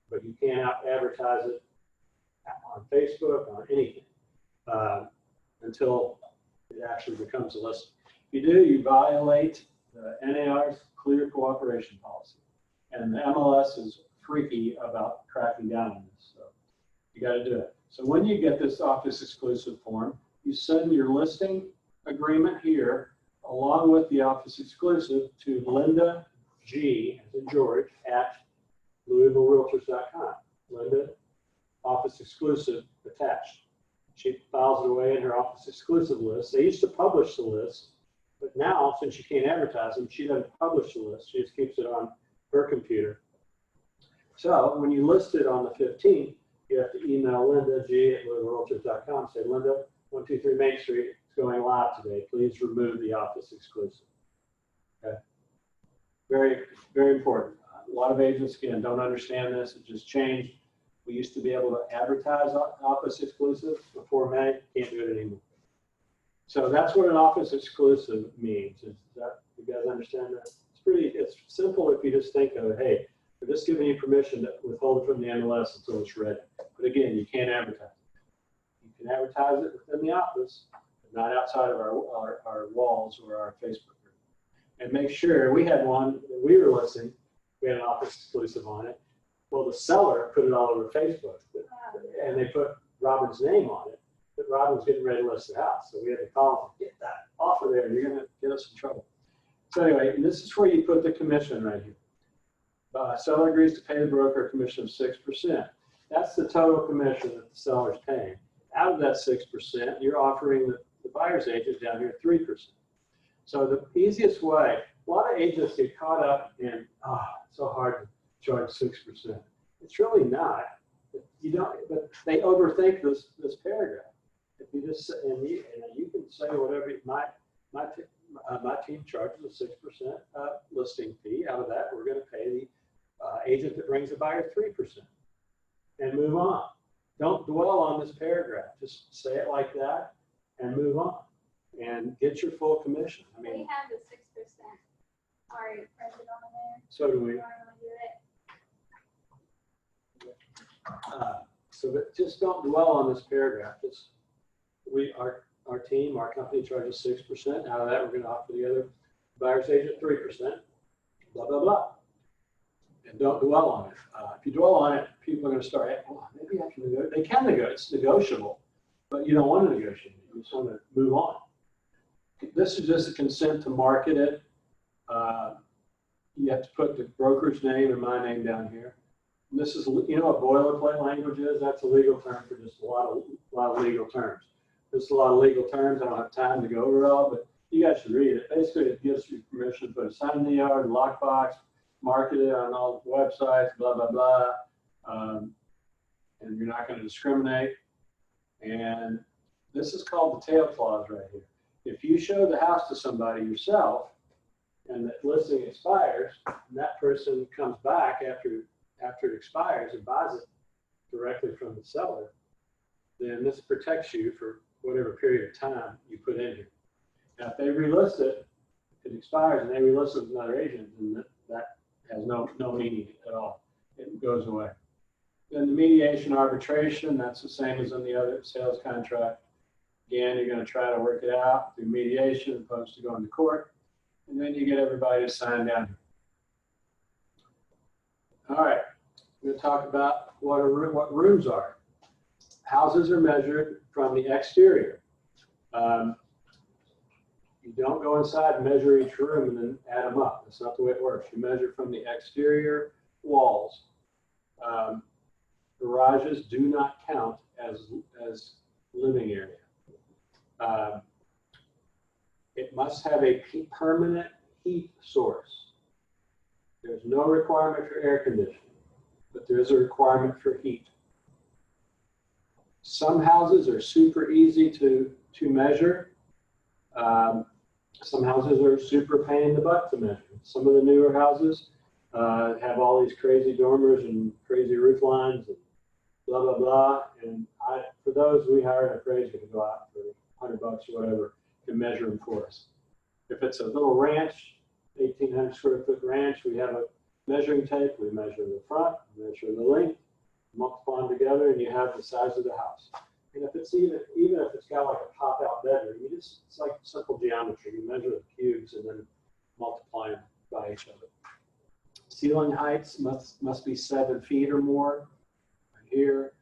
but you cannot advertise it on Facebook, on anything, until it actually becomes a listing. If you do, you violate the NAR's clear cooperation policy. And the MLS is freaky about cracking down on this, so you got to do it. So when you get this office exclusive form, you send your listing agreement here along with the office exclusive to Linda G, as in George, at LouisvilleRealtors.com. Linda, office exclusive attached. She files it away in her office exclusive list. They used to publish the list, but now, since you can't advertise them, she doesn't publish the list. She just keeps it on her computer. So when you list it on the 15th, you have to email Linda G at LouisvilleRealtors.com. Say, Linda, 123 Main Street is going live today. Please remove the office exclusive. Okay. Very, very important. A lot of agents, again, don't understand this. It just changed. We used to be able to advertise office exclusive before May. Can't do it anymore. So that's what an office exclusive means. Is that, you guys understand that? It's simple if you just think of it, hey, we're just giving you permission to withhold it from the MLS until it's ready. But again, you can't advertise it. You can advertise it within the office, but not outside of our walls or our Facebook group. And make sure, we had one that we were listing, we had an office exclusive on it. Well, the seller put it all over Facebook, and they put Robin's name on it, but Robin was getting ready to list the house. So we had to call him, get that off of there, you're going to get us in trouble. So anyway, this is where you put the commission right here. Seller agrees to pay the broker a commission of 6%. That's the total commission that the seller's paying. Out of that 6%, you're offering the buyer's agent down here 3%. So the easiest way, a lot of agents get caught up in, it's so hard to charge 6%. It's really not. But they overthink this paragraph. If you just and you can say whatever my team charges a 6% listing fee. Out of that, we're going to pay the agent that brings the buyer 3%, and move on. Don't dwell on this paragraph. Just say it like that and move on, and get your full commission. I mean, We have the 6% already printed on there. so do we. You wanna do it? So but just don't dwell on this paragraph. Just our team, our company charges 6%. Out of that, we're going to offer the other buyer's agent 3%. Blah blah blah. And don't dwell on it. If you dwell on it, people are going to start. Maybe I can negotiate. They can negotiate. It's negotiable, but you don't want to negotiate. You just want to move on. This is just a consent to market it. You have to put the broker's name and my name down here. And this is, you know what boilerplate language is? That's a legal term for just a lot of legal terms. There's a lot of legal terms. I don't have time to go over it all, but you guys should read it. Basically, it gives you permission to put a sign in the yard, lockbox, market it on all the websites, blah, blah, blah. And you're not going to discriminate. And this is called the tail clause right here. If you show the house to somebody yourself and that listing expires, and that person comes back after it expires and buys it directly from the seller, then this protects you for whatever period of time you put in here. Now, if they relist it, it expires and they relist it with another agent, then that has no meaning at all. It goes away. Then the mediation arbitration, that's the same as in the other sales contract. Again, you're going to try to work it out through mediation as opposed to going to court. And then you get everybody to sign down here. All right, we're going to talk about what rooms are. Houses are measured from the exterior. You don't go inside and measure each room and then add them up. That's not the way it works. You measure from the exterior walls. Garages do not count as living area. It must have a permanent heat source. There's no requirement for air conditioning, but there is a requirement for heat. Some houses are super easy to measure. Some houses are super pain in the butt to measure. Some of the newer houses have all these crazy dormers and crazy roof lines and blah, blah, blah. And for those, we hired an appraiser to go out for $100 or whatever to measure them for us. If it's a little ranch, 1,800 square foot ranch, we have a measuring tape. We measure the front, measure the length, multiply them together, and you have the size of the house. And if it's even if it's got like a pop-out bedroom, it's like simple geometry. You measure the cubes and then multiply them by each other. Ceiling heights must be 7 feet or more. Right here,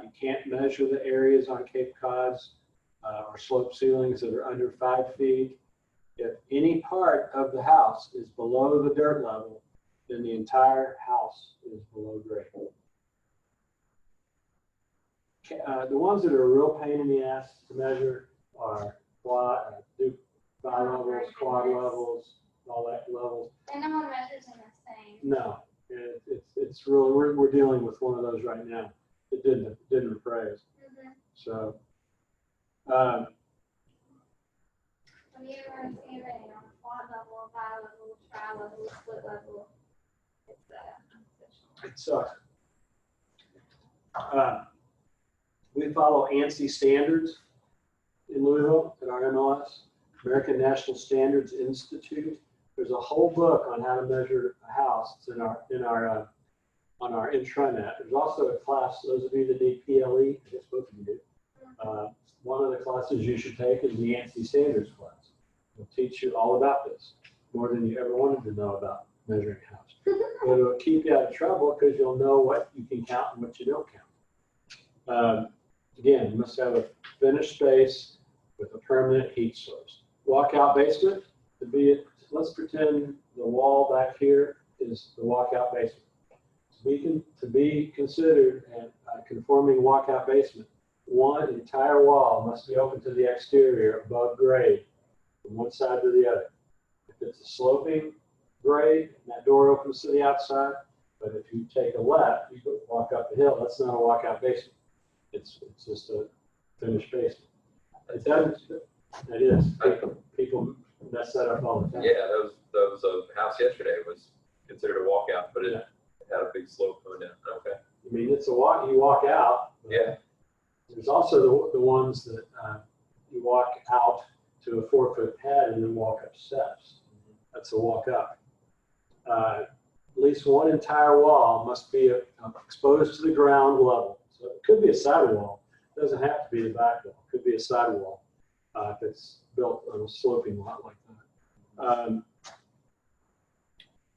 you can't measure the areas on Cape Cods or slope ceilings that are under 5 feet. If any part of the house is below the dirt level, then the entire house is below grade. The ones that are a real pain in the ass to measure are bi-levels, quad levels, all that levels. And no one measures in the same. No, it's really, we're dealing with one of those right now. It didn't appraise. Mm-hmm. So, When you ever see anything on a quad level, bi-level, tri-level, split level, it's unofficial. it sucks. We follow ANSI standards in Louisville at our MLS, American National Standards Institute. There's a whole book on how to measure a house. It's on our intranet. There's also a class, those of you that need PLE, I guess both of you do. One of the classes you should take is the ANSI standards class. It'll teach you all about this, more than you ever wanted to know about measuring a house. But it'll keep you out of trouble because you'll know what you can count and what you don't count. Again, you must have a finished space with a permanent heat source. Walkout basement, let's pretend the wall back here is the walkout basement. To be considered a conforming walkout basement, one entire wall must be open to the exterior above grade from one side to the other. If it's a sloping grade, that door opens to the outside, but if you take a left, you walk up the hill, that's not a walkout basement. It's just a finished basement. It is. People mess that up all the time. Yeah, those house yesterday was considered a walkout, but it had a big slope going down. Okay. I mean, it's a walk. You walk out. Yeah. There's also the ones that you walk out to a 4-foot pad and then walk up steps. That's a walk up. At least one entire wall must be exposed to the ground level. So it could be a sidewall. It doesn't have to be the back wall. It could be a sidewall if it's built on a sloping lot like that.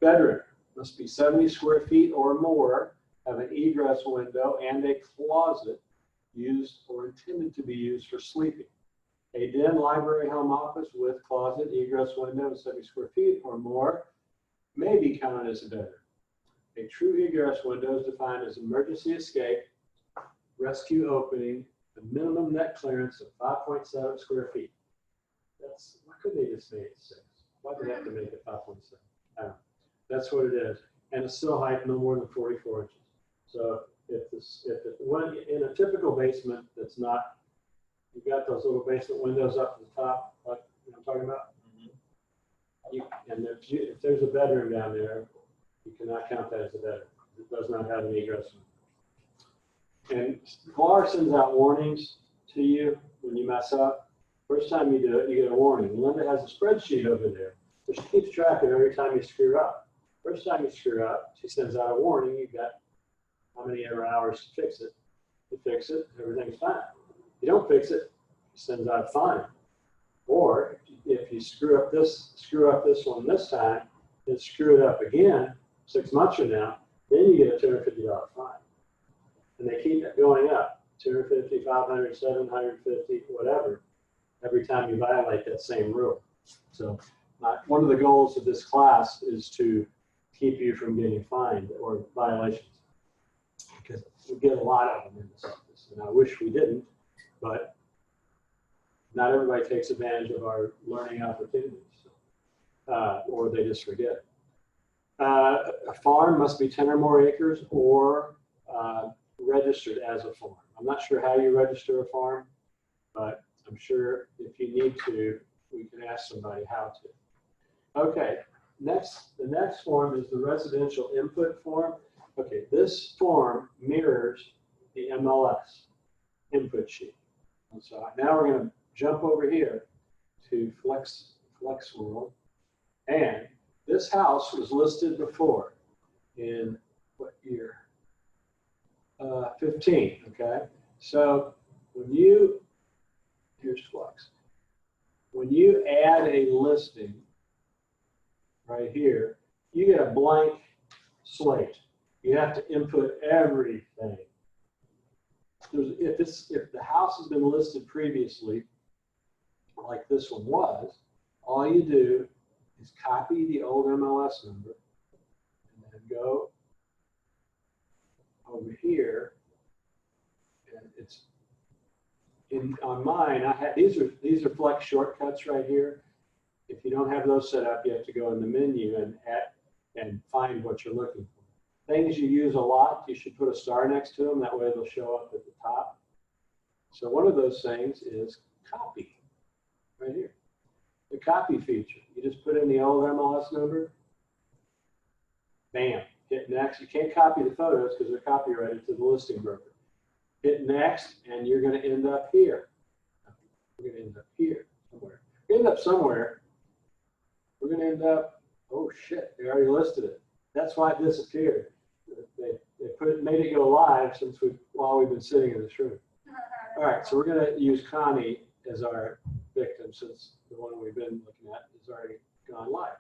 Bedroom must be 70 square feet or more, have an egress window and a closet used or intended to be used for sleeping. A den, library, home office with closet, egress window, 70 square feet or more may be counted as a bedroom. A true egress window is defined as emergency escape, rescue opening, the minimum net clearance of 5.7 square feet. What couldn't they just make it 6? Why do they have to make it 5.7? I don't know. That's what it is. And it's still height no more than 44 inches. So if one in a typical basement that's not, you've got those little basement windows up to the top, like you know what I'm talking about? And if there's a bedroom down there, you cannot count that as a bedroom. It does not have an egress. And FLAR sends out warnings to you when you mess up. First time you do it, you get a warning. Linda has a spreadsheet over there, so she keeps track of every time you screw up. First time you screw up, she sends out a warning. You've got how many ever hours to fix it. You fix it, everything's fine. If you don't fix it, she sends out a fine. Or if you screw up this one this time, then screw it up again 6 months from now, then you get a $250 fine. And they keep it going up, 250, 500, 750, whatever, every time you violate that same rule. So one of the goals of this class is to keep you from getting fined or violations, because we get a lot of them in this office, and I wish we didn't, but not everybody takes advantage of our learning opportunities, or they just forget. A farm must be 10 or more acres or registered as a farm. I'm not sure how you register a farm, but I'm sure if you need to, we can ask somebody how to. Okay, the next form is the residential input form. Okay, this form mirrors the MLS input sheet. And so now we're going to jump over here to Flex World. And this house was listed before in what year? 15, okay? So here's Flex. When you add a listing right here, you get a blank slate. You have to input everything. If the house has been listed previously, like this one was, all you do is copy the old MLS number and then go over here, and it's on mine. I had these are Flex shortcuts right here. If you don't have those set up, you have to go in the menu and find what you're looking for. Things you use a lot, you should put a star next to them. That way they'll show up at the top. So one of those things is copy, right here. The copy feature. You just put in the old MLS number, bam, hit next. You can't copy the photos because they're copyrighted to the listing broker. Hit next, and you're going to end up here. We're going to end up here somewhere. We're going to end up somewhere. We're going to end up, oh shit, they already listed it. That's why it disappeared. They made it go live while we've been sitting in this room. All right, so we're going to use Connie as our victim, since the one we've been looking at is already gone live,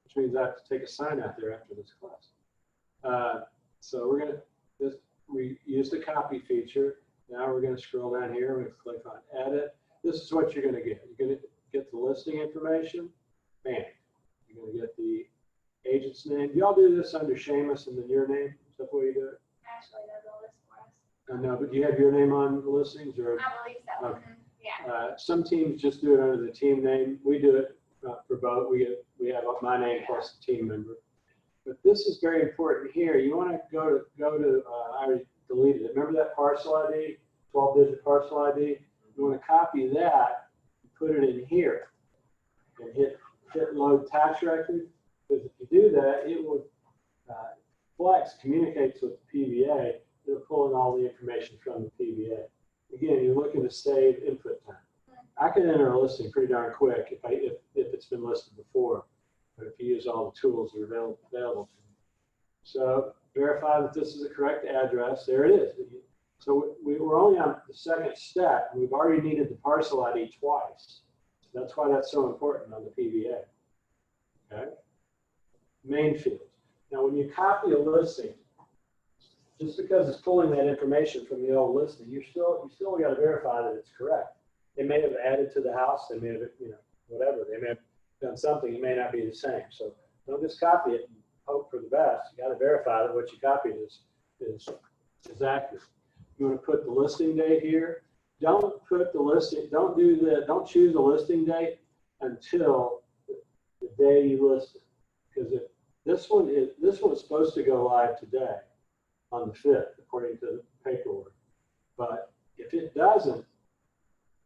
which means I have to take a sign out there after this class. So we're going to we use the copy feature. Now we're going to scroll down here. We're going to click on edit. This is what you're going to get. You're going to get the listing information. Bam. You're going to get the agent's name. Do y'all do this under Seamus and then your name? Is that the way you do it? Ashley does all this for us. No, but do you have your name on the listings? Or I believe so. Okay. Yeah. Some teams just do it under the team name. We do it for both. We have my name plus the team member. But this is very important here. You want to go to I already deleted it. Remember that parcel ID, 12-digit parcel ID? You want to copy that, put it in here, and hit load tax record. Because if you do that, it will Flex communicates with the PVA. It'll pull in all the information from the PVA. Again, you're looking to save input time. I can enter a listing pretty darn quick if it's been listed before, but if you use all the tools that are available to you. So verify that this is the correct address. There it is. So we're only on the second step. We've already needed the parcel ID twice. So that's why that's so important on the PVA. Okay. Main field. Now, when you copy a listing, just because it's pulling that information from the old listing, you still got to verify that it's correct. They may have added to the house. They may have, whatever. They may have done something. It may not be the same. So don't just copy it and hope for the best. You got to verify that what you copied is accurate. You want to put the listing date here. Don't put the listing. Don't choose a listing date until the day you list it. Because if this one is supposed to go live today on the 5th, according to the paperwork. But if it doesn't,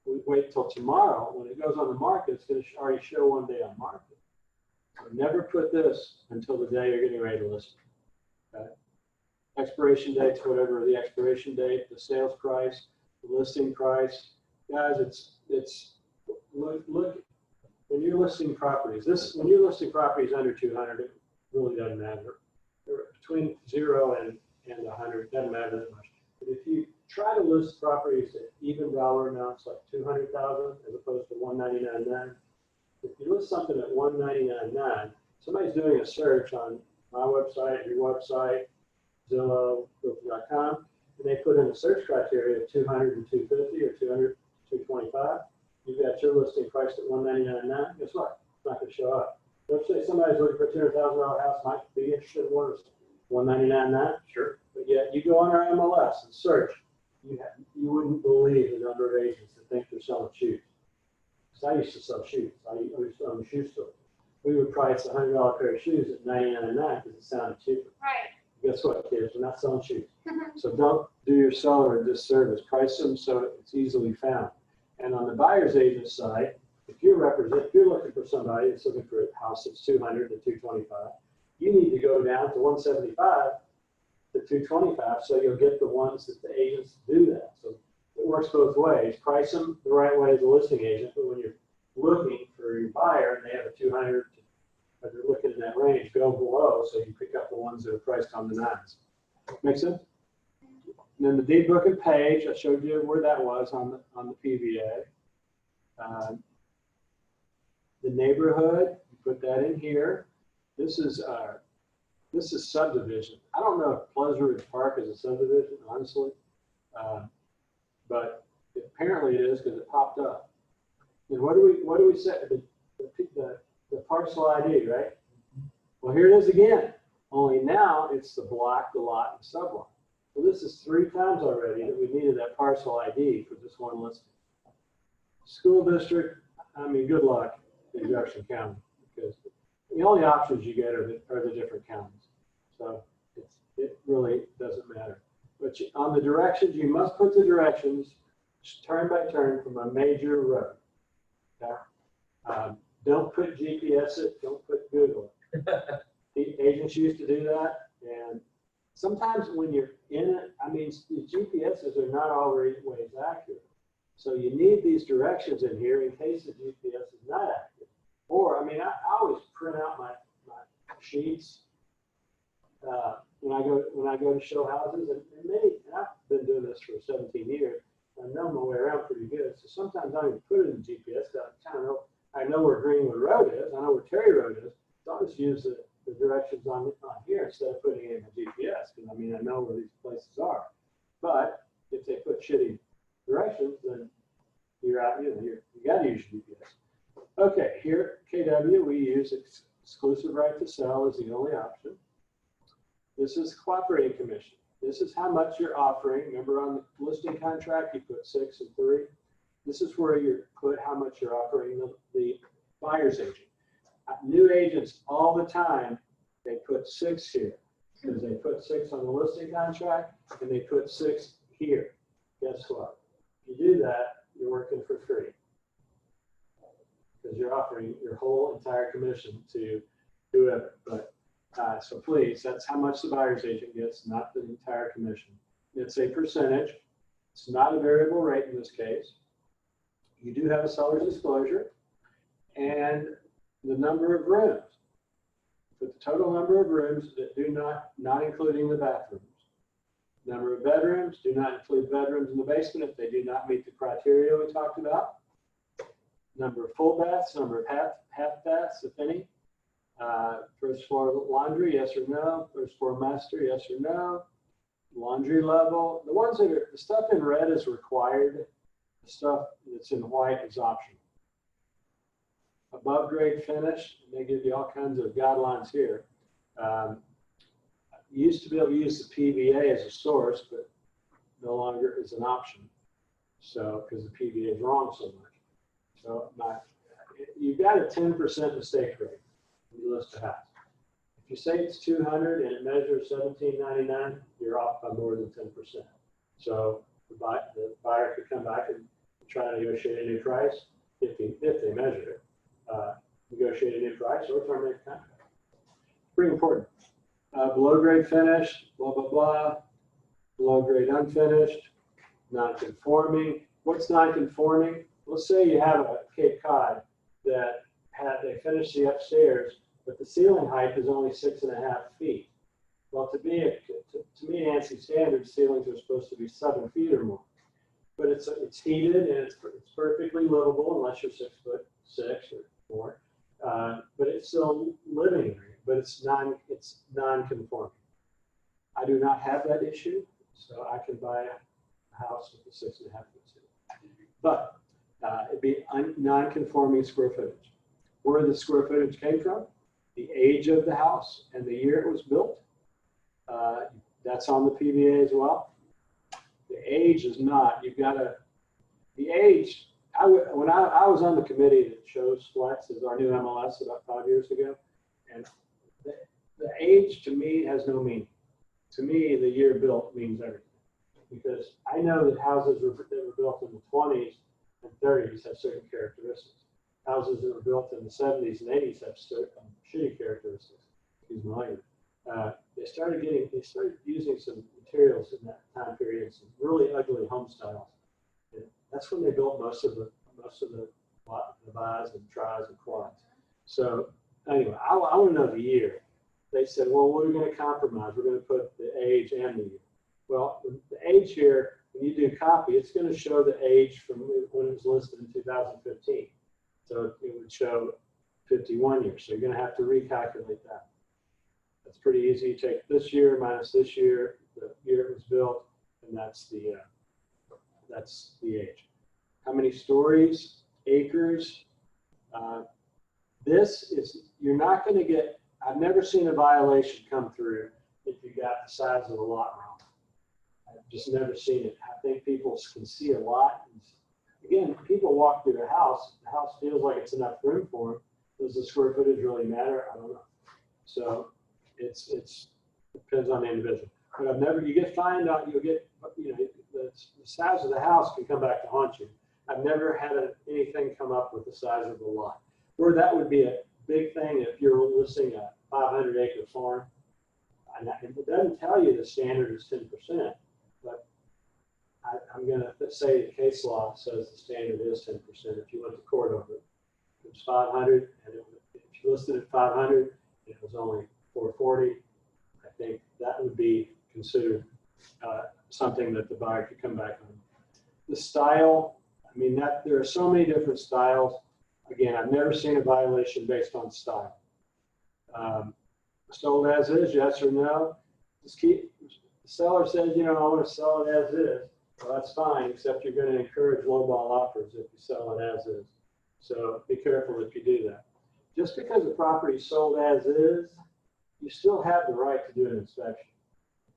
we wait till tomorrow. When it goes on the market, it's going to already show one day on market. So never put this until the day you're getting ready to list it. Okay? Expiration dates, whatever the expiration date, the sales price, the listing price. Guys, it's look when you're listing properties. When you're listing properties under 200, it really doesn't matter. Between 0 and 100, it doesn't matter that much. But if you try to list properties at even dollar amounts like 200,000 as opposed to 199.9, if you list something at 199.9, somebody's doing a search on my website, your website, Zillow, Realtor.com, and they put in a search criteria of 200 and 250 or 200, 225. You've got your listing priced at 199.9. Guess what? It's not going to show up. Let's say somebody's looking for a $200,000 house, might be interested in one of 199.9. Sure. But yet you go on our MLS and search, you wouldn't believe the number of agents that think they're selling shoes. Because I used to sell shoes. I used to own a shoe store. We would price a $100 pair of shoes at $99.9 because it sounded cheaper. Right. Guess what, kids? We're not selling shoes. So don't do your seller a disservice. Price them so it's easily found. And on the buyer's agent side, if you're looking for somebody that's looking for a house that's 200 to 225, you need to go down to 175 to 225, so you'll get the ones that the agents do that. So it works both ways. Price them the right way as a listing agent, but when you're looking for your buyer and they have a 200, if you're looking in that range, go below so you pick up the ones that are priced on the 9s. Make sense? And then the deed book and page, I showed you where that was on the PVA. The neighborhood, you put that in here. This is subdivision. I don't know if Pleasant Ridge Park is a subdivision, honestly, but apparently it is because it popped up. And what do we say? The parcel ID, right? Well, here it is again. Only now it's the block, the lot, and sublot. So this is 3 times already that we needed that parcel ID for this one listing. School district, I mean, good luck in Jefferson County because the only options you get are the different counties. So it really doesn't matter. But on the directions, you must put the directions turn by turn from a major road. Okay? Don't put GPS it, don't put Google it. The agents used to do that, and sometimes when you're in it, I mean, the GPSs are not always accurate. So you need these directions in here in case the GPS is not accurate. Or, I mean, I always print out my sheets when I go to show houses, and I've been doing this for 17 years. I know my way around pretty good. So sometimes I don't even put it in GPS. I know where Greenwood Road is. I know where Terry Road is. So I'll just use the directions on here instead of putting it in the GPS, because I mean, I know where these places are. But if they put shitty directions, then you're out, you got to use GPS. Okay, here at KW, we use exclusive right to sell as the only option. This is cooperating commission. This is how much you're offering. Remember on the listing contract, you put 6 and 3. This is where you put how much you're offering the buyer's agent. New agents all the time, they put 6 here because they put 6 on the listing contract and they put 6 here. Guess what? If you do that, you're working for free because you're offering your whole entire commission to whoever. But so please, that's how much the buyer's agent gets, not the entire commission. It's a percentage. It's not a variable rate in this case. You do have a seller's disclosure and the number of rooms. But the total number of rooms that do not including the bathrooms. Number of bedrooms, do not include bedrooms in the basement if they do not meet the criteria we talked about. Number of full baths, number of half baths, if any. First floor laundry, yes or no. First floor master, yes or no. Laundry level. The ones that are, the stuff in red is required. The stuff that's in white is optional. Above grade finish, they give you all kinds of guidelines here. You used to be able to use the PVA as a source, but no longer is an option. So, because the PVA is wrong so much. So you've got a 10% mistake rate when you list a house. If you say it's 200 and it measures 1799, you're off by more than 10%. So the buyer could come back and try to negotiate a new price if they measure it. Negotiate a new price or terminate the contract. Pretty important. Below grade finished, blah, blah, blah. Below grade unfinished, non-conforming. What's non-conforming? Let's say you have a Cape Cod that they finished the upstairs, but the ceiling height is only 6.5 feet. Well, to me, ANSI standard ceilings are supposed to be 7 feet or more. But it's heated and it's perfectly livable unless you're 6'6" or more. But it's still living area, but it's non-conforming. I do not have that issue, so I can buy a house with a 6.5 foot ceiling. But it'd be non-conforming square footage. Where the square footage came from, the age of the house and the year it was built. That's on the PBA as well. The age is not, you've got to, the age, when I was on the committee that chose Flex as our new MLS about 5 years ago, and the age to me has no meaning. To me, the year built means everything. Because I know that houses that were built in the 20s and 30s have certain characteristics. Houses that were built in the 70s and 80s have certain shitty characteristics. Excuse my language. They started using some materials in that time period, some really ugly home styles. And that's when they built most of the bis and tris and quads. So anyway, I want to know the year. They said, well, what are we going to compromise? We're going to put the age and the year. Well, the age here, when you do copy, it's going to show the age from when it was listed in 2015. So it would show 51 years. So you're going to have to recalculate that. That's pretty easy. You take this year minus this year, the year it was built, and that's the age. How many stories, acres? This is, you're not going to get, I've never seen a violation come through if you got the size of the lot wrong. I've just never seen it. I think people can see a lot. Again, people walk through the house feels like it's enough room for them. Does the square footage really matter? I don't know. So it depends on the individual. But I've never, you get fined out, you'll get, the size of the house can come back to haunt you. I've never had anything come up with the size of the lot. Or that would be a big thing if you're listing a 500-acre farm. And it doesn't tell you the standard is 10%, but I'm going to say the case law says the standard is 10% if you went to court over it. It was 500, and if you listed at 500, it was only 440. I think that would be considered something that the buyer could come back on. The style, I mean, there are so many different styles. Again, I've never seen a violation based on style. Sold as is, yes or no? The seller says, I want to sell it as is. Well, that's fine, except you're going to encourage lowball offers if you sell it as is. So be careful if you do that. Just because the property is sold as is, you still have the right to do an inspection.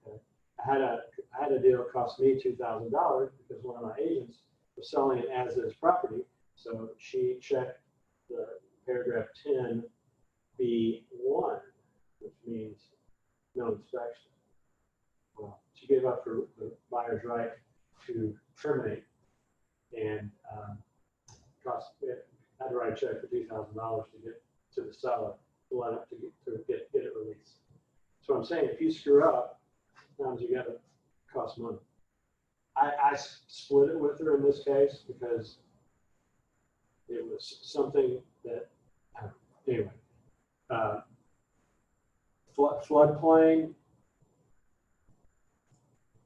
Okay? I had a deal that cost me $2,000 because one of my agents was selling it as is property. So she checked the paragraph 10B1, which means no inspection. Well, she gave up her the buyer's right to terminate, and had to write a check for $2,000 to get to the seller to let it to get it released. So I'm saying if you screw up, sometimes you got to cost money. I split it with her in this case because it was something that anyway. Floodplain.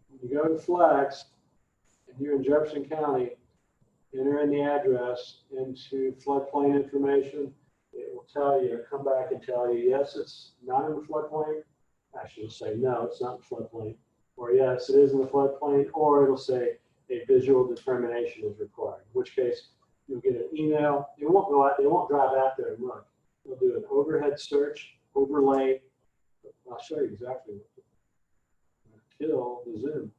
When you go to Flex and you're in Jefferson County, enter in the address into floodplain information. It will tell you, come back and tell you, yes, it's not in the floodplain. Actually, it'll say, no, it's not in the floodplain. Or yes, it is in the floodplain. Or it'll say a visual determination is required. In which case, you'll get an email. They won't go out. They won't drive out there and look. They'll do an overhead search, overlay. I'll show you exactly what to do. Kill the zoom.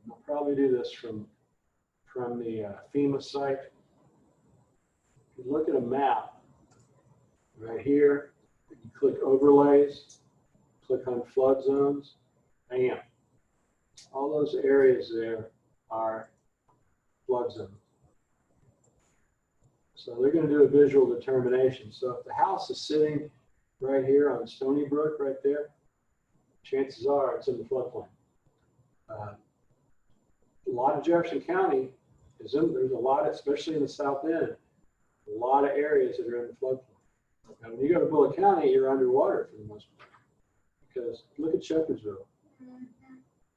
I'll probably do this from from the FEMA site. If you look at a map right here, you click overlays, click on flood zones, bam. All those areas there are flood zones. So they're going to do a visual determination. So if the house is sitting right here on Stony Brook right there, chances are it's in the floodplain. A lot of Jefferson County is in, there's a lot, especially in the south end, a lot of areas that are in the floodplain. And when you go to Bullitt County, you're underwater for the most part. Because look at Shepherdsville.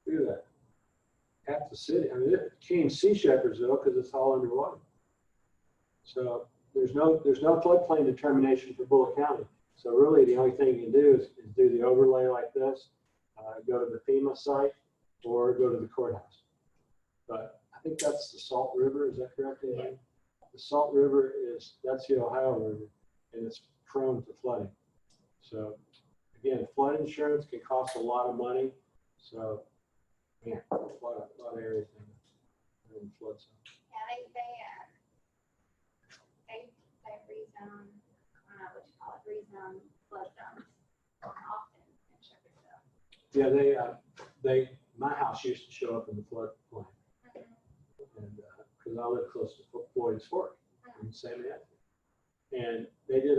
Look at that. Half the city. I mean, you can't see Shepherdsville because it's all underwater. So there's no floodplain determination for Bullitt County. So really, the only thing you can do is do the overlay like this, go to the FEMA site, or go to the courthouse. But I think that's the Salt River. Is that correct, Amy? Yeah. The Salt River that's the Ohio River, and it's prone to flooding. So again, flood insurance can cost a lot of money. So yeah, a lot of areas in flood zone. Yeah, they rezone, I don't know what you call it, rezone flood zones often in Shepherdsville. Yeah, my house used to show up in the floodplain, and because I live close to Floyd's Fork in San Antonio, and they did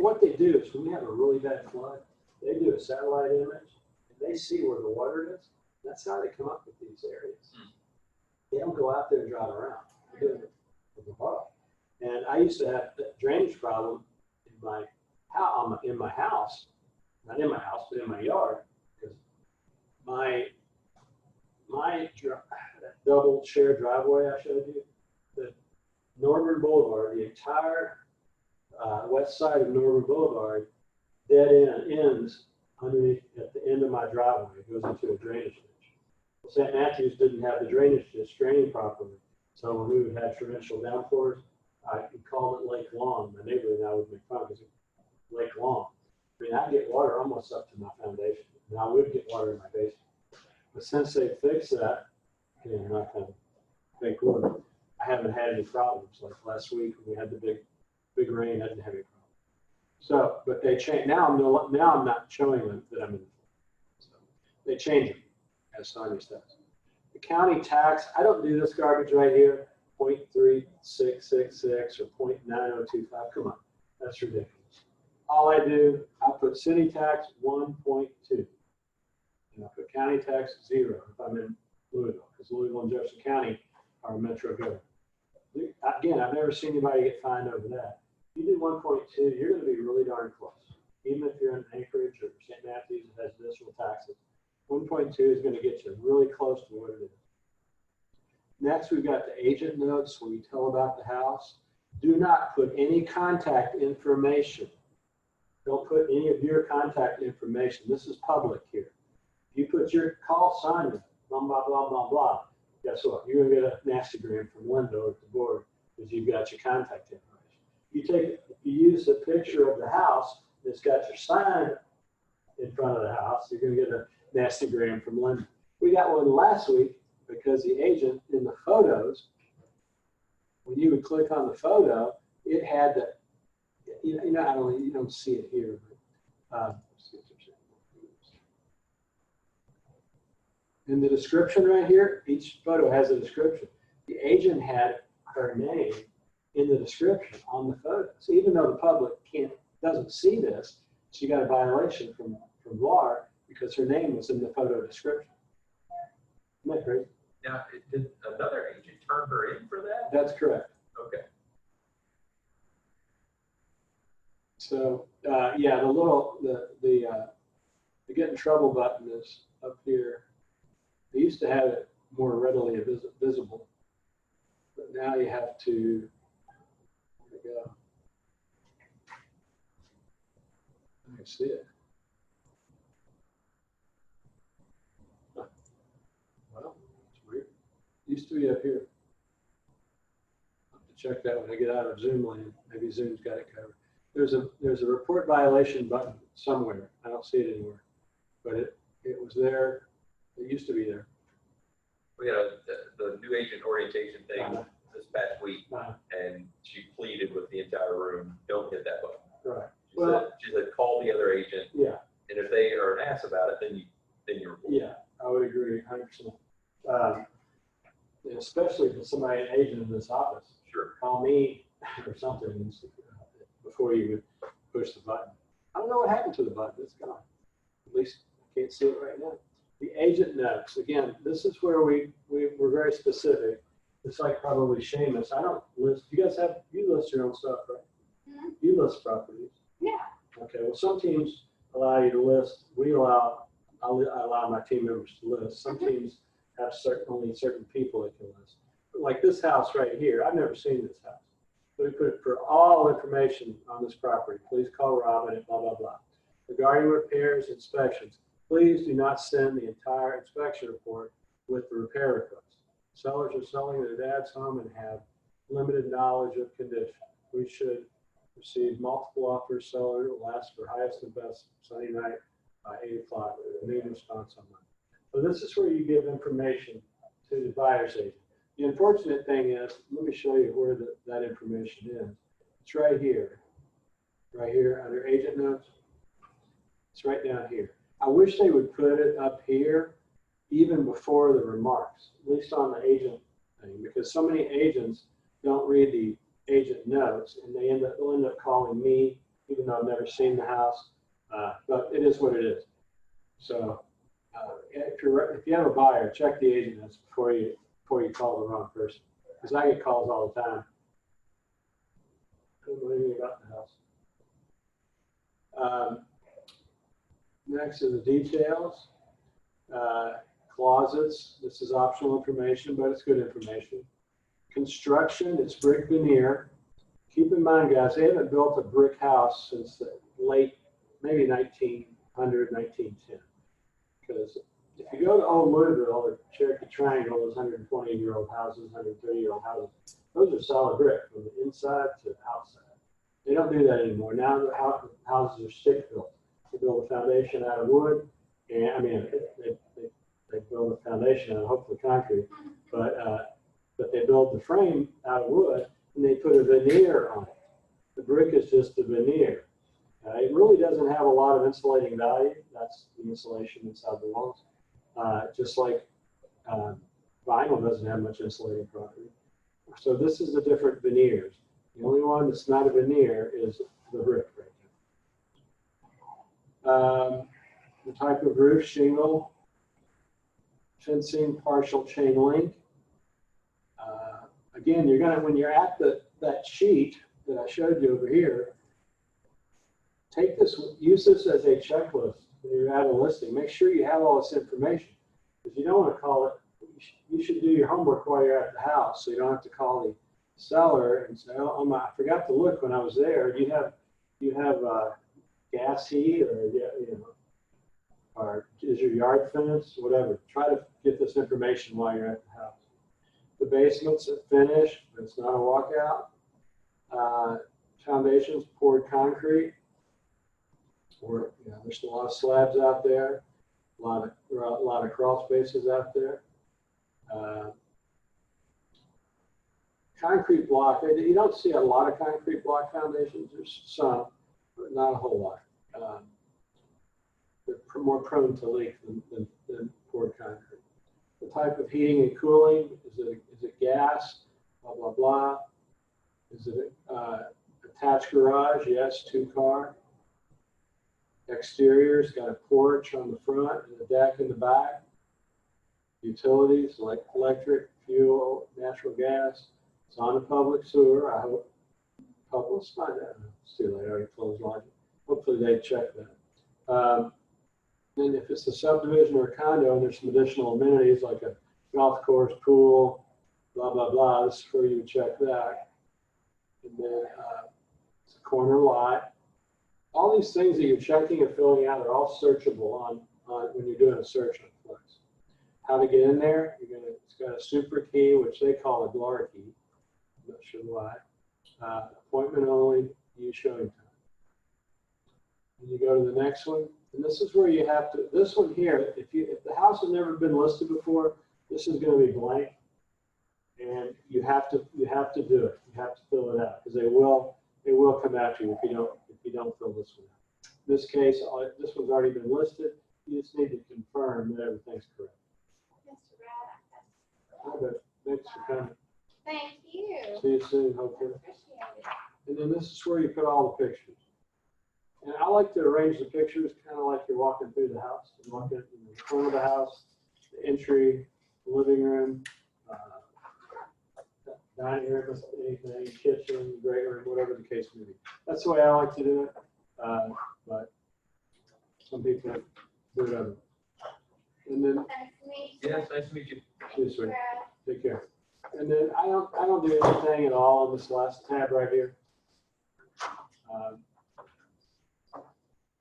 what they do is when we have a really bad flood, they do a satellite image, and they see where the water is. That's how they come up with these areas. They don't go out there and drive around. They do it from above. And I used to have a drainage problem in my house, not in my house, but in my yard, because my double shared driveway I showed you, the Northern Boulevard, the entire west side of Northern Boulevard, dead ends underneath at the end of my driveway. It goes into a drainage ditch. Well, St. Matthews didn't have the drainage ditch draining properly, so when we would have torrential downpours, I called it Lake Long. My neighbor and I would make fun because it's Lake Long. I mean, I get water almost up to my foundation, and I would get water in my basement. But since they fixed that, knock on thank wood, I haven't had any problems. Like last week when we had the big rain, I didn't have any problems. So, but they changed. Now I'm not showing them that I'm in the flood. So they change it, as Sonia says. The county tax, I don't do this garbage right here, 0.3666 or 0.9025. Come on, that's ridiculous. All I do, I put city tax 1.2. And I put county tax 0 if I'm in Louisville, because Louisville and Jefferson County are metro government. Again, I've never seen anybody get fined over that. If you do 1.2, you're going to be really darn close. Even if you're in Anchorage or St. Matthews that has additional taxes, 1.2 is going to get you really close to what it is. Next, we've got the agent notes where you tell about the house. Do not put any contact information. Don't put any of your contact information. This is public here. If you put your call sign, blah, blah, blah, blah, blah, guess what? You're going to get a nastygram from Linda at the board because you've got your contact information. You use a picture of the house that's got your sign in front of the house, you're going to get a nastygram from Linda. We got one last week because the agent in the photos, when you would click on the photo, it had the, you don't see it here, but in the description right here, each photo has a description. The agent had her name in the description on the photo. So even though the public doesn't see this, she got a violation from LAR because her name was in the photo description. Isn't that crazy? Now, did another agent turn her in for that? That's correct. Okay. So yeah, the get in trouble button is up here. They used to have it more readily visible, but now you have to. There we go. I can see it. Huh. Well, it's weird. Used to be up here. I'll have to check that when I get out of Zoom land. Maybe Zoom's got it covered. There's a report violation button somewhere. I don't see it anywhere, but it was there. It used to be there. We had the new agent orientation thing Uh-huh. this past week, Uh-huh. and she pleaded with the entire room, don't hit that button. Right. She said, call the other agent, Yeah, and if they are an ass about it, then you're. yeah, I would agree 100%. Especially if it's somebody, an agent in this office, Sure. call me or something before you would push the button. I don't know what happened to the button. It's gone. At least I can't see it right now. The agent notes, again, this is where we're very specific. It's like probably Seamus. I don't list, you list your own stuff, right? Mhm. You list properties. Yeah. Okay, well, some teams allow you to list, I allow my team members to list. Some teams have only certain people that can list. Like this house right here, I've never seen this house. So we put for all information on this property, please call Robin at blah, blah, blah. Regarding repairs, inspections, please do not send the entire inspection report with the repair request. Sellers are selling their dad's home and have limited knowledge of condition. We should receive multiple offers. Seller will ask for highest and best Sunday night by 8 o'clock with a main response on Monday. So this is where you give information to the buyer's agent. The unfortunate thing is, let me show you where that information is. It's right here under agent notes. It's right down here. I wish they would put it up here even before the remarks, at least on the agent thing, because so many agents don't read the agent notes and they'll end up calling me, even though I've never seen the house. But it is what it is. So if you have a buyer, check the agent notes before you call the wrong person, because I get calls all the time. I don't know anything about the house. Next are the details. Closets, this is optional information, but it's good information. Construction, it's brick veneer. Keep in mind, guys, they haven't built a brick house since the late, maybe 1900, 1910. Because if you go to Old Louisville or Cherokee Triangle, those 120-year-old houses, 130-year-old houses, those are solid brick from the inside to the outside. They don't do that anymore. Now the houses are stick built. They build a foundation out of wood, and I mean, they build a foundation out of hopefully concrete, but they build the frame out of wood, and they put a veneer on it. The brick is just the veneer. It really doesn't have a lot of insulating value. That's the insulation inside the walls. Just like vinyl doesn't have much insulating property. So this is the different veneers. The only one that's not a veneer is the brick right there. The type of roof, shingle, fencing, partial chain link. Again, when you're at that sheet that I showed you over here, use this as a checklist when you're at a listing. Make sure you have all this information. If you don't want to call it, you should do your homework while you're at the house, so you don't have to call the seller and say, "Oh, I forgot to look when I was there. Do you have gas heat, or is your yard fenced? Whatever. Try to get this information while you're at the house. The basement's finished, but it's not a walkout. Foundations poured concrete. There's a lot of slabs out there. There are a lot of crawl spaces out there. Concrete block. You don't see a lot of concrete block foundations. There's some, but not a whole lot. They're more prone to leak than poured concrete. The type of heating and cooling, is it gas, blah, blah, blah. Is it attached garage? Yes, 2-car. Exterior's got a porch on the front and a deck in the back. Utilities like electric, fuel, natural gas. It's on a public sewer. I hope public find that. It's too late. I already closed line. Hopefully they check that. Then if it's a subdivision or a condo and there's some additional amenities like a golf course, pool, blah, blah, blah, this is where you would check that. And then it's a corner lot. All these things that you're checking and filling out are all searchable on when you're doing a search on Flex. How to get in there? It's got a super key, which they call a GLAR key. I'm not sure why. Appointment only, use showing time. And you go to the next one. And this is where you have to, this one here, if the house has never been listed before, this is gonna be blank. And you have to do it. You have to fill it out, because they will come after you if you don't fill this one out. In this case, this one's already been listed. You just need to confirm that everything's correct. Mr. Brad, Okay, thanks for coming. thank you. See you soon, hopefully. Appreciate it. And then this is where you put all the pictures. And I like to arrange the pictures kind of like you're walking through the house. You're walking in the front of the house, the entry, the living room, dining room, anything, kitchen, great room, whatever the case may be. That's the way I like to do it. But some people do it other. And then, Nice to meet you. Yes, nice to meet you. see you soon. Brad. Take care. And then I don't do anything at all on this last tab right here.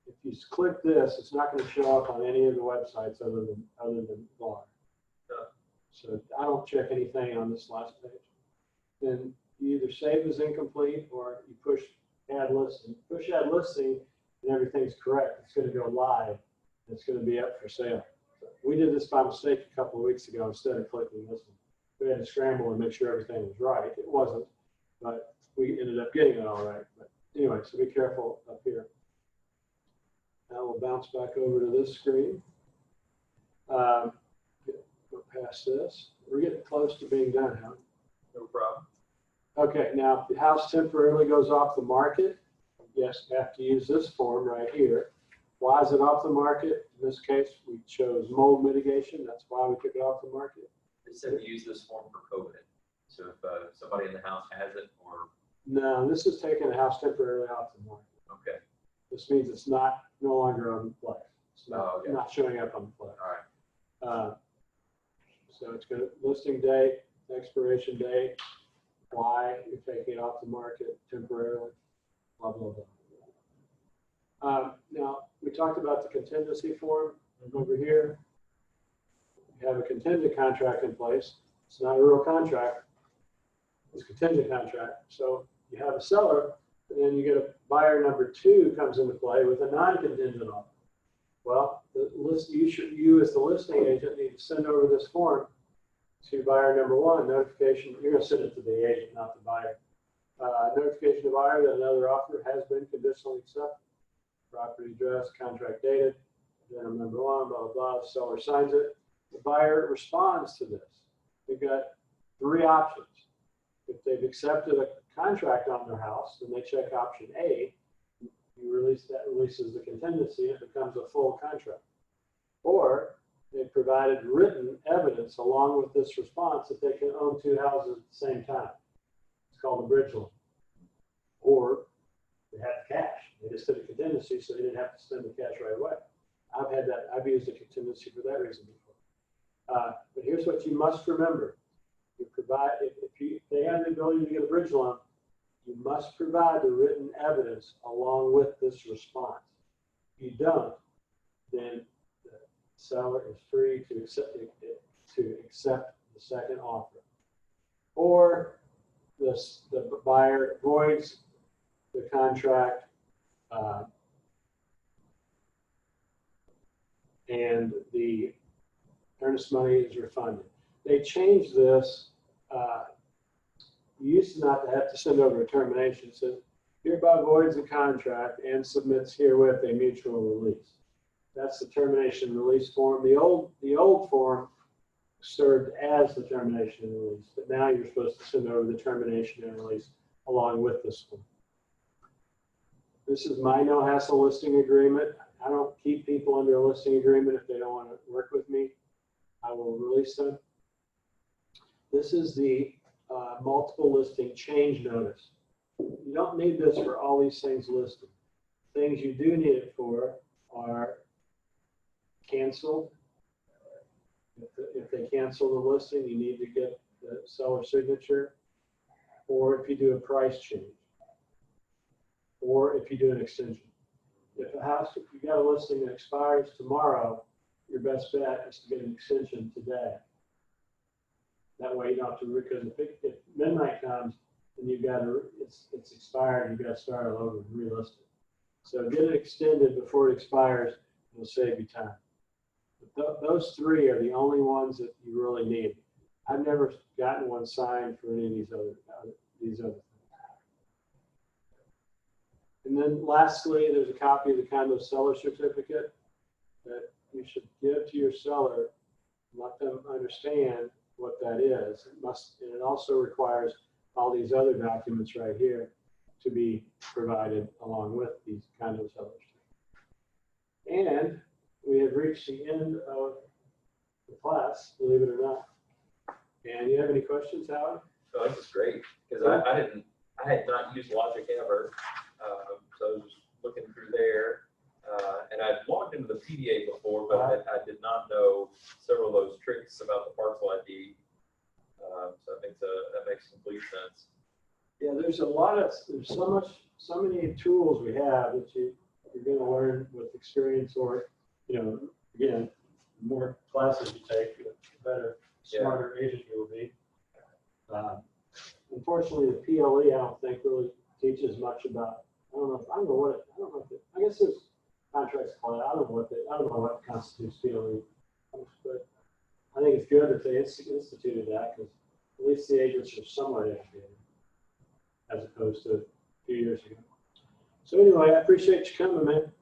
If you click this, it's not going to show up on any of the websites other than Bar. So I don't check anything on this last page. Then you either save as incomplete or you push add listing. Push add listing and everything's correct. It's going to go live. It's going to be up for sale. We did this by mistake a couple of weeks ago instead of clicking this one. We had to scramble and make sure everything was right. It wasn't, but we ended up getting it all right. But anyway, so be careful up here. Now we'll bounce back over to this screen. Go past this. We're getting close to being done, huh? No problem. Okay, now if the house temporarily goes off the market, yes, you have to use this form right here. Why is it off the market? In this case, we chose mold mitigation. That's why we took it off the market. They said to use this form for COVID. So if somebody in the house has it, or No, this is taking the house temporarily off the market. okay, This means it's no longer on the play. It's Oh, okay. not showing up on the play. all right. So it's got listing date, expiration date, why you're taking it off the market temporarily, blah, blah, blah. Now, we talked about the contingency form over here. You have a contingent contract in place. It's not a real contract. It's a contingent contract. So you have a seller, and then you get a buyer number 2 comes into play with a non-contingent offer. Well, you as the listing agent need to send over this form to buyer number 1, notification. You're going to send it to the agent, not the buyer. Notification to buyer that another offer has been conditionally accepted. Property address, contract dated, then number 1, blah, blah, blah. The seller signs it. The buyer responds to this. They've got 3 options. If they've accepted a contract on their house, then they check option A. You release that, releases the contingency, it becomes a full contract. Or they provided written evidence along with this response that they can own 2 houses at the same time. It's called a bridge loan. Or they have cash. They just did a contingency, so they didn't have to spend the cash right away. I've had that. I've used a contingency for that reason before. But here's what you must remember: you provide if they have the ability to get a bridge loan, you must provide the written evidence along with this response. If you don't, then the seller is free to accept the second offer, or the buyer voids the contract and the earnest money is refunded. They changed this. You used to not have to send over a termination. It says, hereby voids the contract and submits herewith a mutual release. That's the termination release form. The old form served as the termination and release, but now you're supposed to send over the termination and release along with this form. This is my no hassle listing agreement. I don't keep people under a listing agreement if they don't want to work with me. I will release them. This is the multiple listing change notice. You don't need this for all these things listed. Things you do need it for are cancel. If they cancel the listing, you need to get the seller signature, or if you do a price change, or if you do an extension. If you got a listing that expires tomorrow, your best bet is to get an extension today. That way you don't have to, because if midnight comes and you've got it's expired, you've got to start all over and relist it. So get it extended before it expires, it'll save you time. Those three are the only ones that you really need. I've never gotten one signed for any of these other things. And then lastly, there's a copy of the condo seller certificate that you should give to your seller. Let them understand what that is. And it also requires all these other documents right here to be provided along with these condo sellers. And we have reached the end of the class, believe it or not. And you have any questions, Howard? No, this is great, because I had not used Logic ever, so I was looking through there. And I'd logged into the PDA before, but I did not know several of those tricks about the parcel ID. So I think that makes complete sense. Yeah, there's so many tools we have that you're going to learn with experience, or, again, the more classes you take, the better, smarter agent you will be. Unfortunately, the PLE, I don't think really teaches much about, I guess there's contracts, I don't know what constitutes PLE, but I think it's good that they instituted that, because at least the agents are somewhat educated, as opposed to a few years ago. So anyway, I appreciate you coming, man.